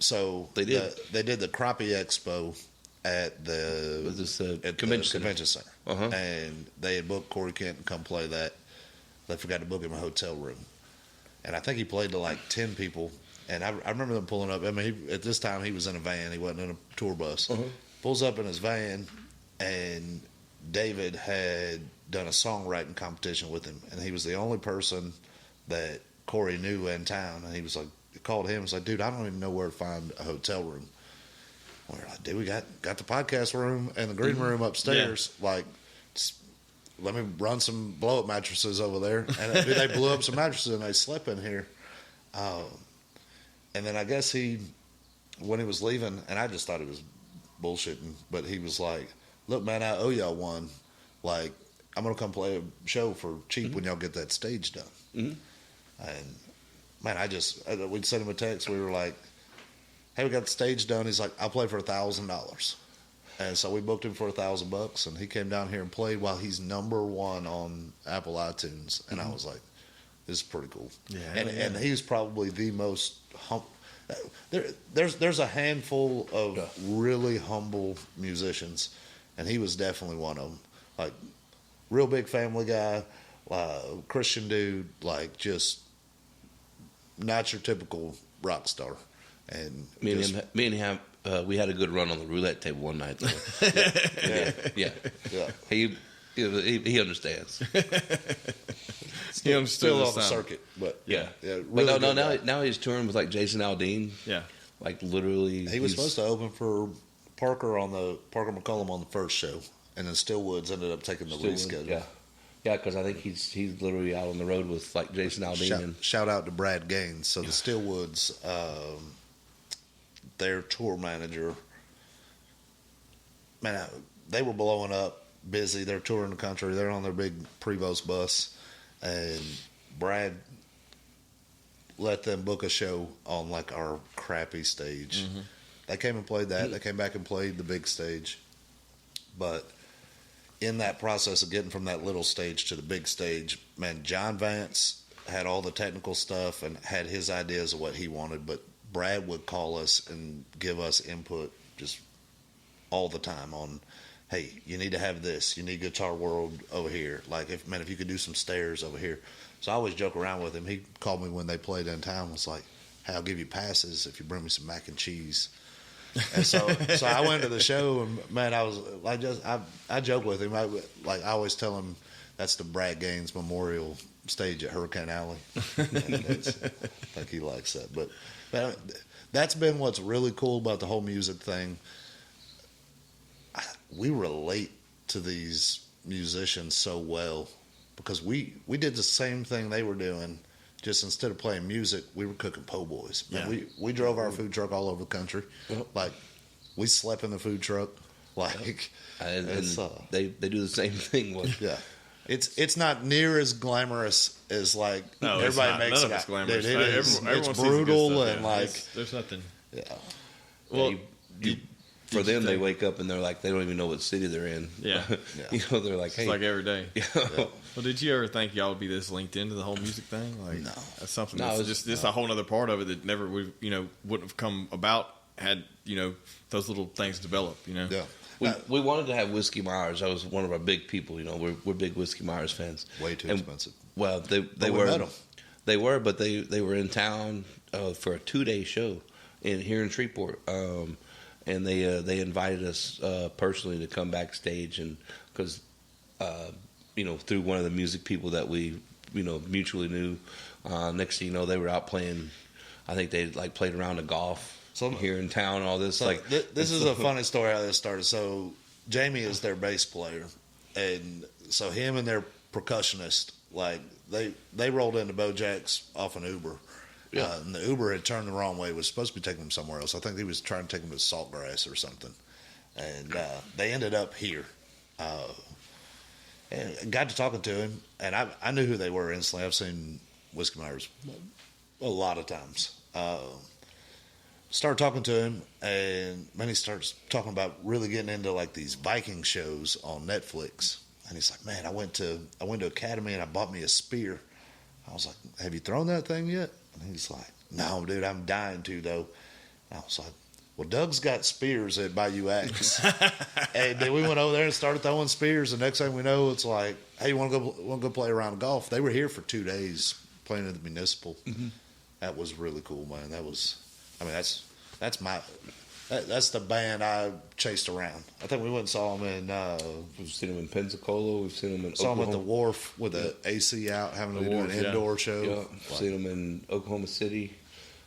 So they did. They did the Crappie Expo at the convention center. And they had booked Corey Kent to come play that. They forgot to book him a hotel room. And I think he played to like 10 people. And I remember them pulling up. I mean, at this time, he was in a van. He wasn't in a tour bus. Pulls up in his van, and David had done a songwriting competition with him. And he was the only person that Corey knew in town. And he was like, called him and was like, dude, I don't even know where to find a hotel room. We were like, dude, we got the podcast room and the green room upstairs. Yeah. Like, let me run some blow-up mattresses over there. And dude, they blew up some mattresses and they slept in here. And then I guess when he was leaving, and I just thought he was bullshitting, but he was like, look, man, I owe y'all one. Like, I'm going to come play a show for cheap when y'all get that stage done. And, man, we'd send him a text. We were like, hey, we got the stage done. He's like, I'll play for $1,000. And so we booked him for $1,000, and he came down here and played while he's #1 on Apple iTunes. And I was like, this is pretty cool. Yeah, and he's probably the most there's a handful of really humble musicians, and he was definitely one of them. Like, real big family guy, Christian dude, like, just not your typical rock star. And me and him, we had a good run on the roulette table one night. Yeah. He understands. Still on the circuit, but really but now he's touring with like Jason Aldean. Yeah, like literally. He was supposed to open for Parker McCollum on the first show, and then Stillwoods ended up taking the reschedule. Yeah, because I think he's literally out on the road with like Jason Aldean. Shout out to Brad Gaines. So the Stillwoods, their tour manager, man, they were blowing up, busy. They're touring the country. They're on their big Prevost bus, and Brad let them book a show on like our crappy stage. They came and played that. They came back and played the big stage, but in that process of getting from that little stage to the big stage, man, John Vance had all the technical stuff and had his ideas of what he wanted, but Brad would call us and give us input just all the time on, hey, you need to have this. You need Guitar World over here. Like, if you could do some stairs over here. So I always joke around with him. He called me when they played in town. Was like, hey, I'll give you passes if you bring me some mac and cheese. And so I went to the show, and man, I joke with him. I always tell him that's the Brad Gaines Memorial stage at Hurricane Alley. I think he likes that. But that's been what's really cool about the whole music thing. We relate to these musicians so well because we did the same thing they were doing. Just instead of playing music, we were cooking po' boys. Man, yeah. We drove our food truck all over the country. Yep. Like, we slept in the food truck. Like, and they do the same thing. Yeah, it's not near as glamorous as like everybody makes it. None of glamorous. Dude, it's brutal and like there's nothing. Yeah. Well, for them, they wake up and they're like, they don't even know what city they're in. Yeah. They're like, hey, it's like every day. Well, did you ever think y'all would be this linked into the whole music thing? Like, No. That's something that's just a whole other part of it that never would, wouldn't have come about had, those little things develop, Yeah. We wanted to have Whiskey Myers. That was one of our big people. We're big Whiskey Myers fans. Way too expensive. Well, they were. Met 'em. They were, but they were in town for a 2-day show here in Shreveport, and they invited us personally to come backstage, and because through one of the music people that we mutually knew. Next thing you know, they were out playing. I think they played around a golf here in town. And all this this is a funny story how this started. So Jamie is their bass player, and so him and their percussionist they rolled into BeauxJax off an Uber. Yeah. And the Uber had turned the wrong way. It was supposed to be taking them somewhere else. I think he was trying to take them to Saltgrass or something. And they ended up here. And got to talking to him, and I knew who they were instantly. I've seen Whiskey Myers a lot of times. Started talking to him, and then he starts talking about really getting into these Viking shows on Netflix. And he's like, "Man, I went to Academy and I bought me a spear." I was like, "Have you thrown that thing yet?" And he's like, "No, dude, I'm dying to though." And I was like, "Well, Doug's got spears at BeauxJax." And then we went over there and started throwing spears. And next thing we know, it's like, "Hey, you want to go play around golf?" They were here for 2 days playing at the Municipal. Mm-hmm. That was really cool, man. That's the band I chased around. I think we went and saw them in. We've seen them in Pensacola. We've seen them in saw Oklahoma. them at the wharf with the AC out, having to do an indoor show. Yeah, we've seen them in Oklahoma City,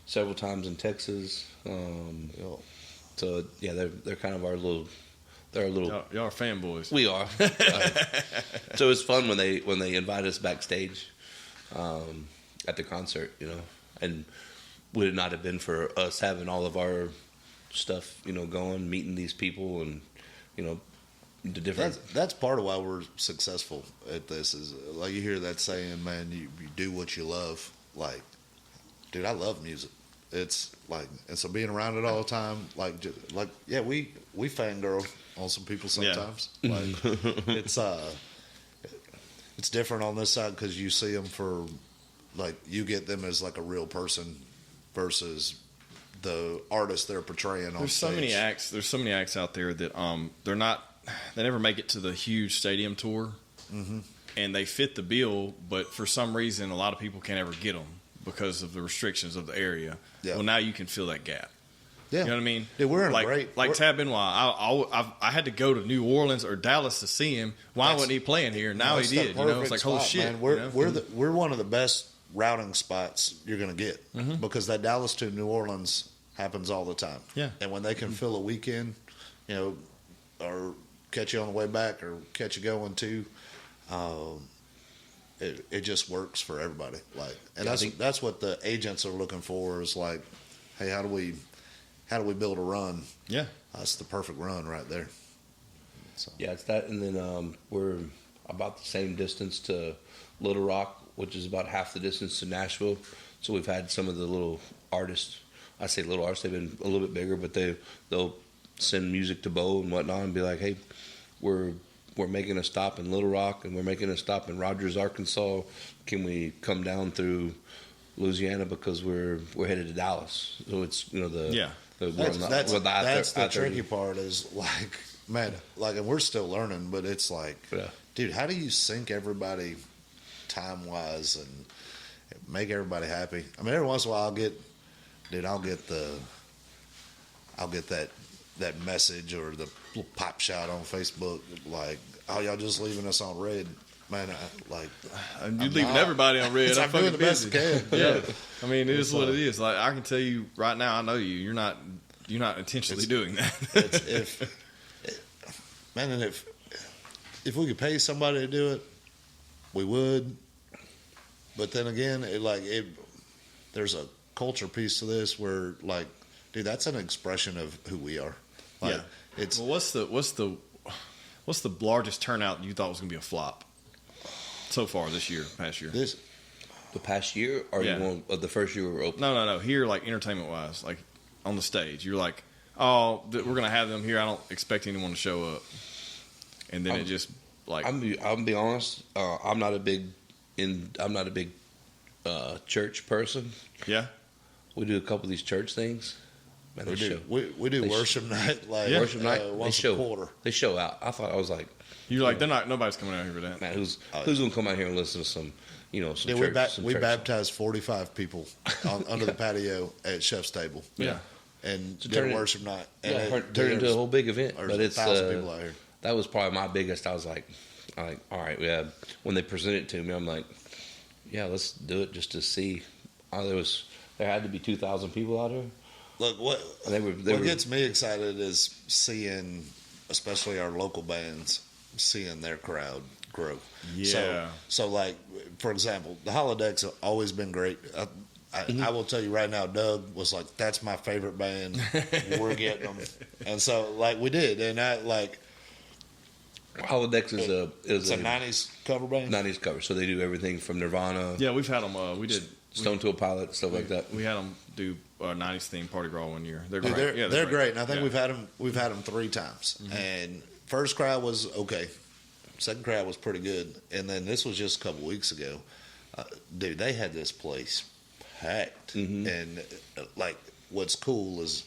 several times in Texas. So yeah, they're kind of our little. They're a little. Y'all are fanboys. We are. So it's fun when they invite us backstage at the concert, and would it not have been for us having all of our stuff, going, meeting these people, and the different. That's part of why we're successful at this. Is you hear that saying, man, you do what you love. Dude, I love music. It's and so being around it all the time, we fangirl on some people sometimes. Yeah. It's different on this side because you see them for you get them as a real person versus the artist they're portraying on There's so stage. There's so many acts out there that they never make it to the huge stadium tour, mm-hmm. and they fit the bill, but for some reason a lot of people can't ever get them because of the restrictions of the area. Yeah. Well, now you can fill that gap. Yeah. You know what I mean? Yeah, we're in great. Tab Benoit, I had to go to New Orleans or Dallas to see him. Why wasn't he playing here? Now he did. It's like, holy shit. Man. We're one of the best routing spots you're going to get mm-hmm. because that Dallas to New Orleans happens all the time. Yeah. And when they can mm-hmm. fill a weekend, or catch you on the way back or catch you going too, it just works for everybody. That's what the agents are looking for is hey, how do we build a run? Yeah. That's the perfect run right there. So. Yeah, it's that, and then we're about the same distance to Little Rock, which is about half the distance to Nashville. So we've had some of the little artists. I say little artists; they've been a little bit bigger, but they'll send music to Beau and whatnot, and be like, "Hey, we're making a stop in Little Rock, and we're making a stop in Rogers, Arkansas. Can we come down through Louisiana because we're headed to Dallas?" So it's that's the tricky part is man, and we're still learning, but it's dude, how do you sync everybody time wise and make everybody happy? I mean, every once in a while I'll get that message or the little pop shot on Facebook "Oh, y'all just leaving us on red." Man, you're leaving everybody on red. I'm doing the best I can. Yeah, I mean, it is what it is. I can tell you right now, I know you. You're not intentionally doing that. If we could pay somebody to do it, we would. But then again, there's a culture piece to this where, dude, that's an expression of who we are. It's what's the largest turnout you thought was going to be a flop so far this year, past year? The past year, or you want the first year we were open? No. Here, entertainment wise, on the stage, you're oh, we're going to have them here. I don't expect anyone to show up, and then it just Like, I'll be honest. I'm not a big church person. Yeah, we do a couple of these church things. Man, we do worship night worship night. Once a quarter. They show out. I was like, you're like, nobody's coming out here for that. Man, who's gonna come out here and listen to some, some church? We baptized 45 people under the patio at Chef's Table. Yeah, and did a worship night. And turned into a whole big event. But it's 1,000 people out here. That was probably my biggest. I was like, all right, yeah. When they presented it to me, I'm like, yeah, let's do it just to see. There had to be 2,000 people out here. Look, what gets me excited is seeing, especially our local bands, seeing their crowd grow. Yeah. So like, for example, the Holodecks have always been great. I will tell you right now, Doug was like, "That's my favorite band. We're getting them," and so like we did, and Holodecks is a 90s cover band. 90s cover, so they do everything from Nirvana. Yeah, we've had them. We did Stone Temple Pilots, stuff like that. We had them do a 90s theme party crawl one year. They're great. They're great. And I think we've had them 3 times. Mm-hmm. And first crowd was okay. Second crowd was pretty good. And then this was just a couple weeks ago. Dude, they had this place packed. Mm-hmm. And like, what's cool is,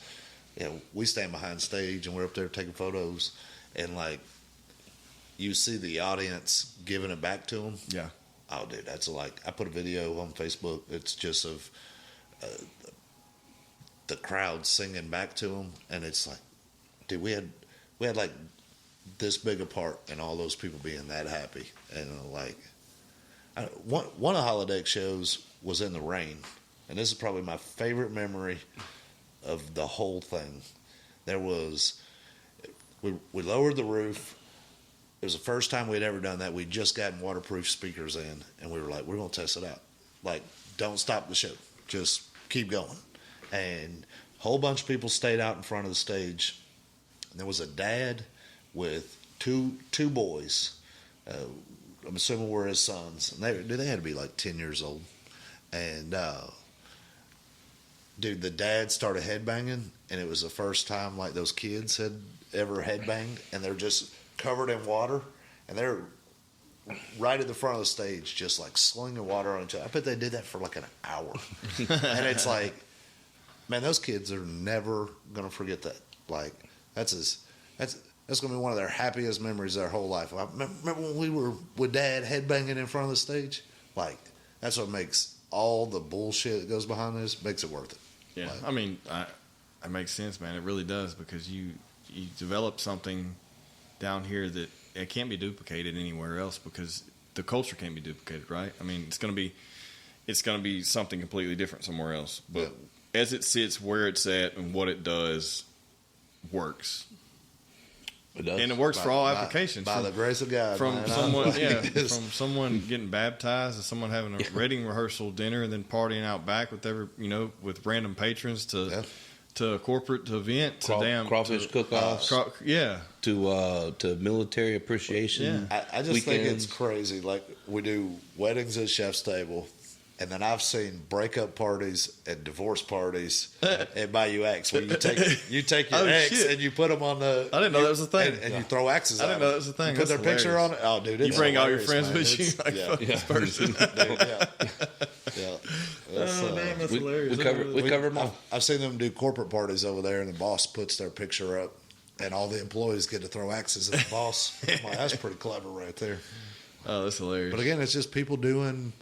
we stand behind stage and we're up there taking photos, and like, you see the audience giving it back to them. Yeah. Oh, dude, that's like, I put a video on Facebook. It's just of the crowd singing back to them, and it's like, dude, we had like this big a part, and all those people being that happy, and like, one of the Holodeck shows was in the rain, and this is probably my favorite memory of the whole thing. There was, we lowered the roof. It was the first time we'd ever done that. We'd just gotten waterproof speakers in, and we were like, we're going to test it out. Like, don't stop the show. Just keep going. And a whole bunch of people stayed out in front of the stage. And there was a dad with two boys. I'm assuming were his sons. And they had to be like 10 years old. And, dude, the dad started headbanging, and it was the first time like those kids had ever headbanged, and they're just covered in water, and they're right at the front of the stage, just like slinging water on each other. I bet they did that for like an hour. And it's like, man, those kids are never gonna forget that. Like, that's gonna be one of their happiest memories of their whole life. I remember when we were with Dad headbanging in front of the stage. Like, that's what makes all the bullshit that goes behind this makes it worth it. Yeah, like, I mean, it makes sense, man. It really does, because you develop something down here that it can't be duplicated anywhere else, because the culture can't be duplicated, right? I mean, it's gonna be something completely different somewhere else. But as it sits, where it's at, and what it does, works. It does. And it works for all applications. By the grace of God. From man, someone, from someone getting baptized, to someone having a wedding rehearsal dinner, and then partying out back with with random patrons, to a corporate event, to crawfish cook-offs, to military appreciation. Yeah. I just think it's crazy. Like, we do weddings at Chef's Table, and then I've seen breakup parties and divorce parties at BeauxJax, where you take your ex and you put them on the. I didn't know that was a thing. And you throw axes. I didn't know that was a thing. You put their picture on it. Oh, dude, you bring all your friends with you. Like, this person. That's hilarious. We cover them all. I've seen them do corporate parties over there, and the boss puts their picture up, and all the employees get to throw axes at the boss. I'm like, that's pretty clever right there. Oh, that's hilarious. But again, it's just people doing,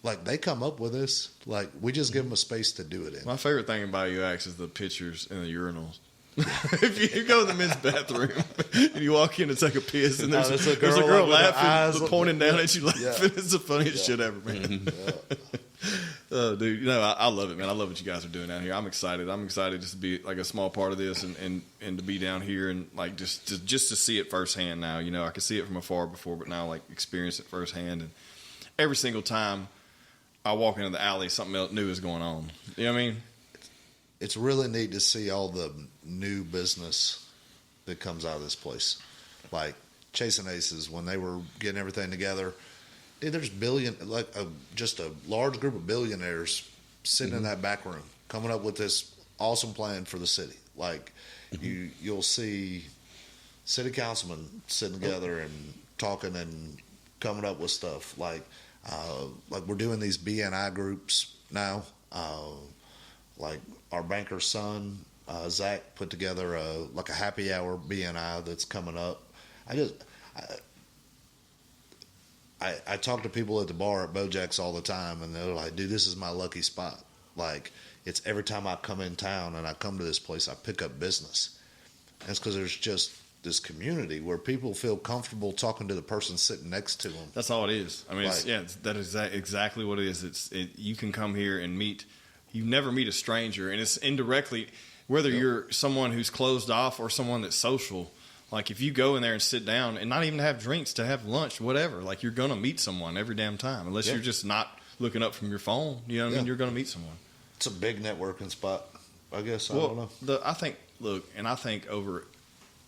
like, they come up with this. Like, we just give them a space to do it in. My favorite thing about BeauxJax is the pictures in the urinals. If you go to the men's bathroom and you walk in to take a piss, and there's a girl laughing, pointing down at you laughing, it's the funniest shit ever, man. Oh, dude, I love it, man. I love what you guys are doing out here. I'm excited. Just to be like a small part of this, and to be down here, and like just to see it firsthand now. I could see it from afar before, but now like experience it firsthand. And every single time I walk into the alley, something else new is going on. You know what I mean? It's really neat to see all the new business that comes out of this place. Like Chasing Aces, when they were getting everything together, there's just a large group of billionaires sitting in that back room coming up with this awesome plan for the city. Like, you'll see city councilmen sitting together and talking and coming up with stuff. Like we're doing these BNI groups now. Like our banker's son, Zach, put together a happy hour BNI that's coming up. I talk to people at the bar at BeauxJax all the time, and they're like, dude, this is my lucky spot. Like, it's every time I come in town and I come to this place, I pick up business. And it's because there's just this community where people feel comfortable talking to the person sitting next to them. That's all it is. I mean, that is exactly what it is. You can come here and meet. You never meet a stranger, and it's indirectly, whether you're someone who's closed off or someone that's social. Like, if you go in there and sit down and not even to have drinks, to have lunch, whatever, like, you're going to meet someone every damn time. Unless you're just not looking up from your phone. You know what I mean? You're going to meet someone. It's a big networking spot, I guess. I don't know. I think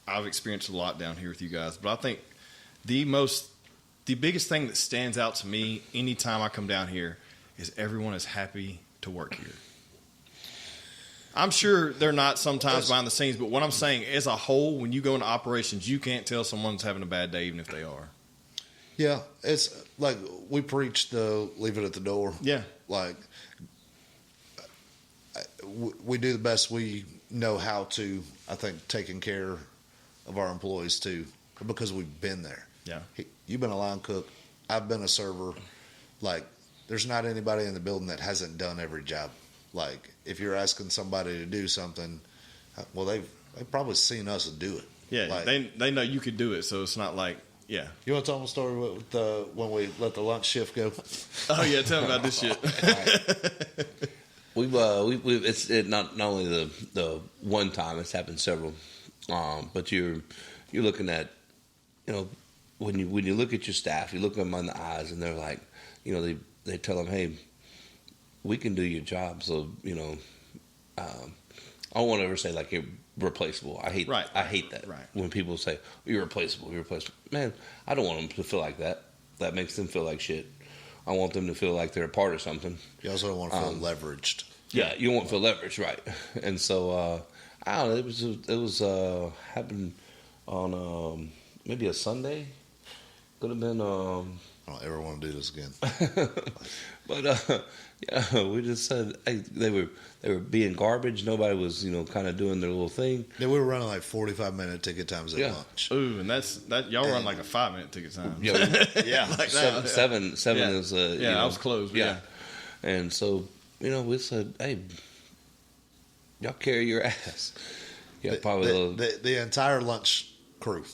I've experienced a lot down here with you guys, but I think the biggest thing that stands out to me anytime I come down here is everyone is happy to work here. I'm sure they're not sometimes behind the scenes, but what I'm saying, as a whole, when you go into operations, you can't tell someone's having a bad day, even if they are. Yeah, it's like we preach the leave it at the door. Yeah. Like, we do the best we know how to, I think, taking care of our employees too, because we've been there. Yeah. You've been a line cook. I've been a server. Like, there's not anybody in the building that hasn't done every job. Like, if you're asking somebody to do something, well, they've probably seen us do it. Yeah, like, they know you could do it, so it's not like, yeah. You want to tell them a story with when we let the lunch shift go? Oh yeah, tell them about this shit. It's not only the one time, it's happened several, but you're looking at, when you look at your staff, you look them in the eyes, and they're like, they tell them, hey, we can do your job, so I don't want to ever say like you're replaceable. I hate that. Right. When people say you're replaceable. Man, I don't want them to feel like that. That makes them feel like shit. I want them to feel like they're a part of something. You also don't want to feel leveraged. Yeah, you won't feel leveraged, right? And so I don't know. It was happened on maybe a Sunday. Could have been. I don't ever want to do this again. But yeah, we just said, hey, they were being garbage. Nobody was kind of doing their little thing. Yeah, we were running like 45-minute ticket times at lunch. Ooh, and that y'all run like a 5-minute ticket time. Yeah, like seven is I was close. Yeah, and so we said, hey, y'all carry your ass. Yeah, probably the entire lunch crew.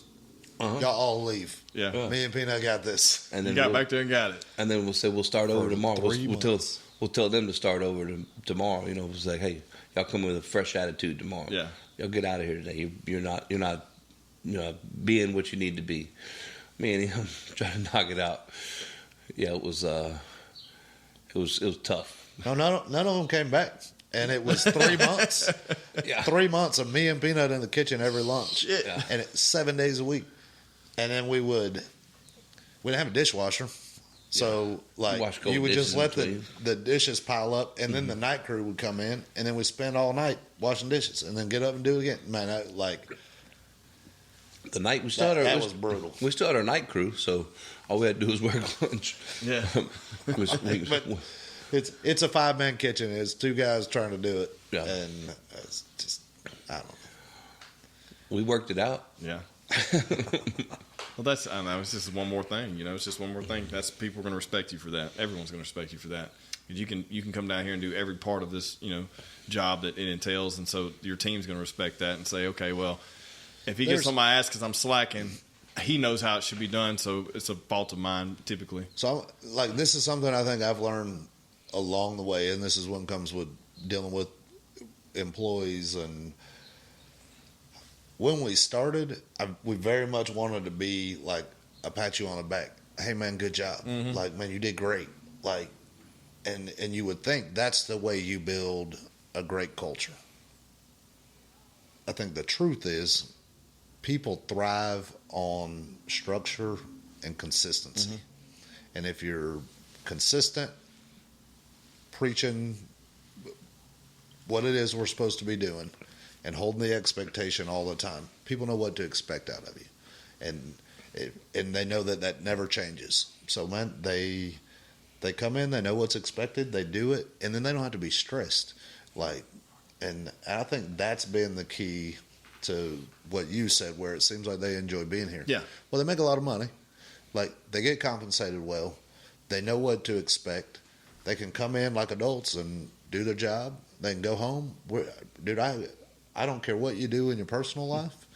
Y'all all leave. Yeah. Me and Peanut got this. And then you got back there and got it. And then we'll say we'll start over tomorrow. We'll tell them to start over tomorrow. It's like, hey, y'all come with a fresh attitude tomorrow. Yeah. Y'all get out of here today. You're not being what you need to be. Me and him trying to knock it out. Yeah, it was tough. No, none of them came back. And it was 3 months. 3 months of me and Peanut in the kitchen every lunch. Yeah. And it's 7 days a week. And then we didn't have a dishwasher. So, you would just let the dishes pile up, and then the night crew would come in, and then we'd spend all night washing dishes, and then get up and do it again. Man, the night we still that was brutal. We still had our night crew, so all we had to do was work lunch. Yeah. But it's a 5-man kitchen. It's 2 guys trying to do it. Yeah. And it's just, I don't know. We worked it out. Yeah. Well, it's just one more thing. It's just one more thing. That's people are going to respect you for that. Everyone's going to respect you for that. You can come down here and do every part of this, job that it entails, and so your team's going to respect that and say, okay, well, if he gets on my ass because I'm slacking, he knows how it should be done, so it's a fault of mine typically. So, this is something I think I've learned along the way, and this is what comes with dealing with employees. And when we started, we very much wanted to be like a pat you on the back. Hey man, good job. Mm-hmm. Like, man, you did great. Like, and you would think that's the way you build a great culture. I think the truth is people thrive on structure and consistency. Mm-hmm. And if you're consistent, preaching what it is we're supposed to be doing and holding the expectation all the time, people know what to expect out of you. And and they know that never changes. So, man, they come in, they know what's expected, they do it, and then they don't have to be stressed. And I think that's been the key to what you said, where it seems like they enjoy being here. Yeah. Well, they make a lot of money. They get compensated well. They know what to expect. They can come in like adults and do their job. They can go home. Dude, I don't care what you do in your personal life.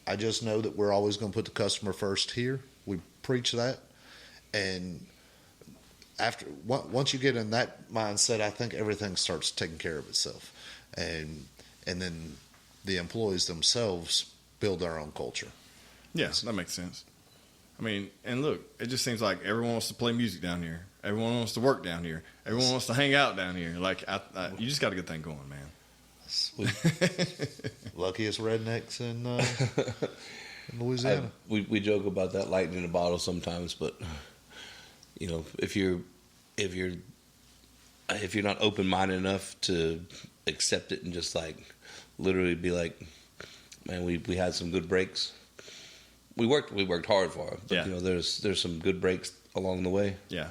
I just know that we're always going to put the customer first here. We preach that. And once you get in that mindset, I think everything starts taking care of itself. And then the employees themselves build their own culture. Yeah, that makes sense. I mean, and look, it just seems like everyone wants to play music down here. Everyone wants to work down here. Everyone wants to hang out down here. You just got a good thing going, man. Sweet. Luckiest rednecks in Louisiana. We joke about that lightning in a bottle sometimes, but if you're not open minded enough to accept it and just literally be like, man, we had some good breaks. We worked hard for it, but there's some good breaks along the way. Yeah,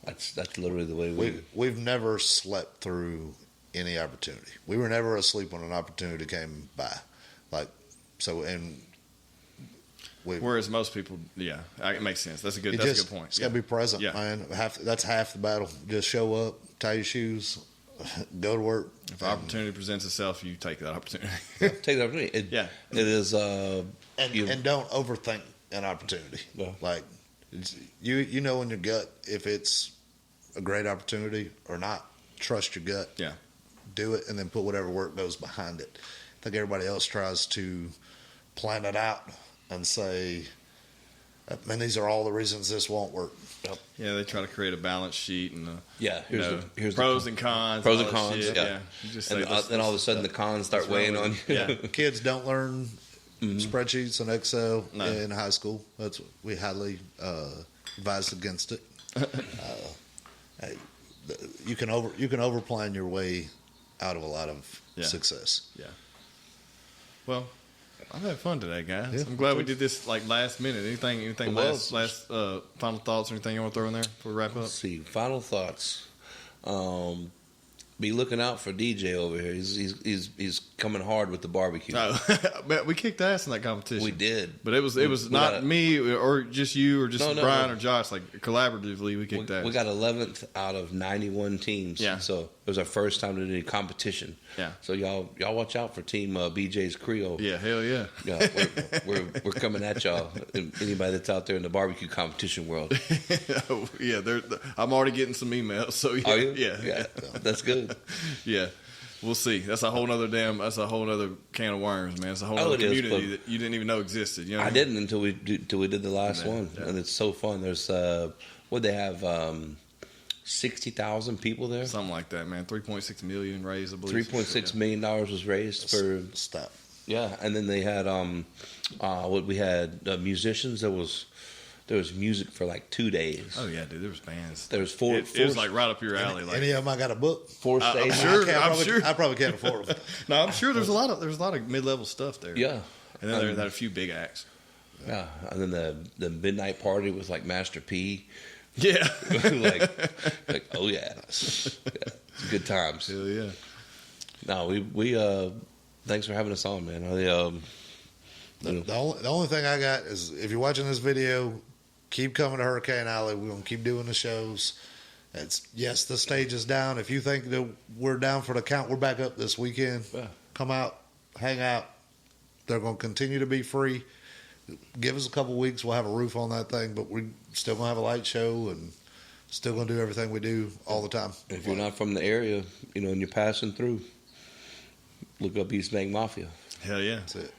that's literally the way we've never slept through any opportunity. We were never asleep when an opportunity came by. Whereas most people, it makes sense. That's a good point. It's got to be present, man. That's half the battle. Just show up, tie your shoes, go to work. If an opportunity presents itself, you take that opportunity. Take the opportunity. It is. And don't overthink an opportunity. Yeah. You know in your gut if it's a great opportunity or not. Trust your gut. Yeah. Do it, and then put whatever work goes behind it. I think everybody else tries to plan it out and say, man, these are all the reasons this won't work. Yep. Yeah, they try to create a balance sheet and here's pros and cons. Pros and cons. Shit. Yeah. Then all of a sudden the cons start weighing on you. Yeah. Kids don't learn spreadsheets and Excel in high school. We highly advise against it. You can overplan your way out of a lot of success. Yeah. Well, I've had fun today, guys. Yeah, I'm glad we did this last minute. Anything last final thoughts or anything you want to throw in there before we wrap up? Let's see. Final thoughts. Be looking out for DJ over here. He's coming hard with the barbecue. Oh, we kicked ass in that competition. We did, but it was not me or just you or just Brian or Josh. Collaboratively, we kicked ass. We got 11th out of 91 teams. Yeah. So it was our first time to do any competition. Yeah. So y'all watch out for Team BJ's Creole. Yeah, hell yeah. Yeah, we're coming at y'all. Anybody that's out there in the barbecue competition world. I'm already getting some emails. So Are you? Yeah. That's good. Yeah. We'll see. That's a whole other can of worms, man. It's a whole other community that you didn't even know existed. You know I didn't until we did the last one, and it's so fun. There's what they have 60,000 people there, something like that, man. 3.6 million raised, I believe. $3.6 million was raised for stuff. Yeah, and then they had musicians. There was music for 2 days. Oh yeah, dude. There was bands. There was four. It was right up your alley. Any of them I got a book? 4 stages. I'm sure. I probably can't afford them. No, I'm sure there's a lot of mid-level stuff there. Yeah, and then there had a few big acts. Yeah, and then the midnight party with Master P. Yeah, oh yeah, it's good times. Hell yeah. No, we thanks for having us on, man. The only thing I got is if you're watching this video, keep coming to Hurricane Alley. We're gonna keep doing the shows. The stage is down. If you think that we're down for the count, we're back up this weekend. Yeah. Come out, hang out. They're gonna continue to be free. Give us a couple weeks, we'll have a roof on that thing, but we're still gonna have a light show and still gonna do everything we do all the time. If you're not from the area, and you're passing through, look up East Bank Mafia. Hell yeah, that's it.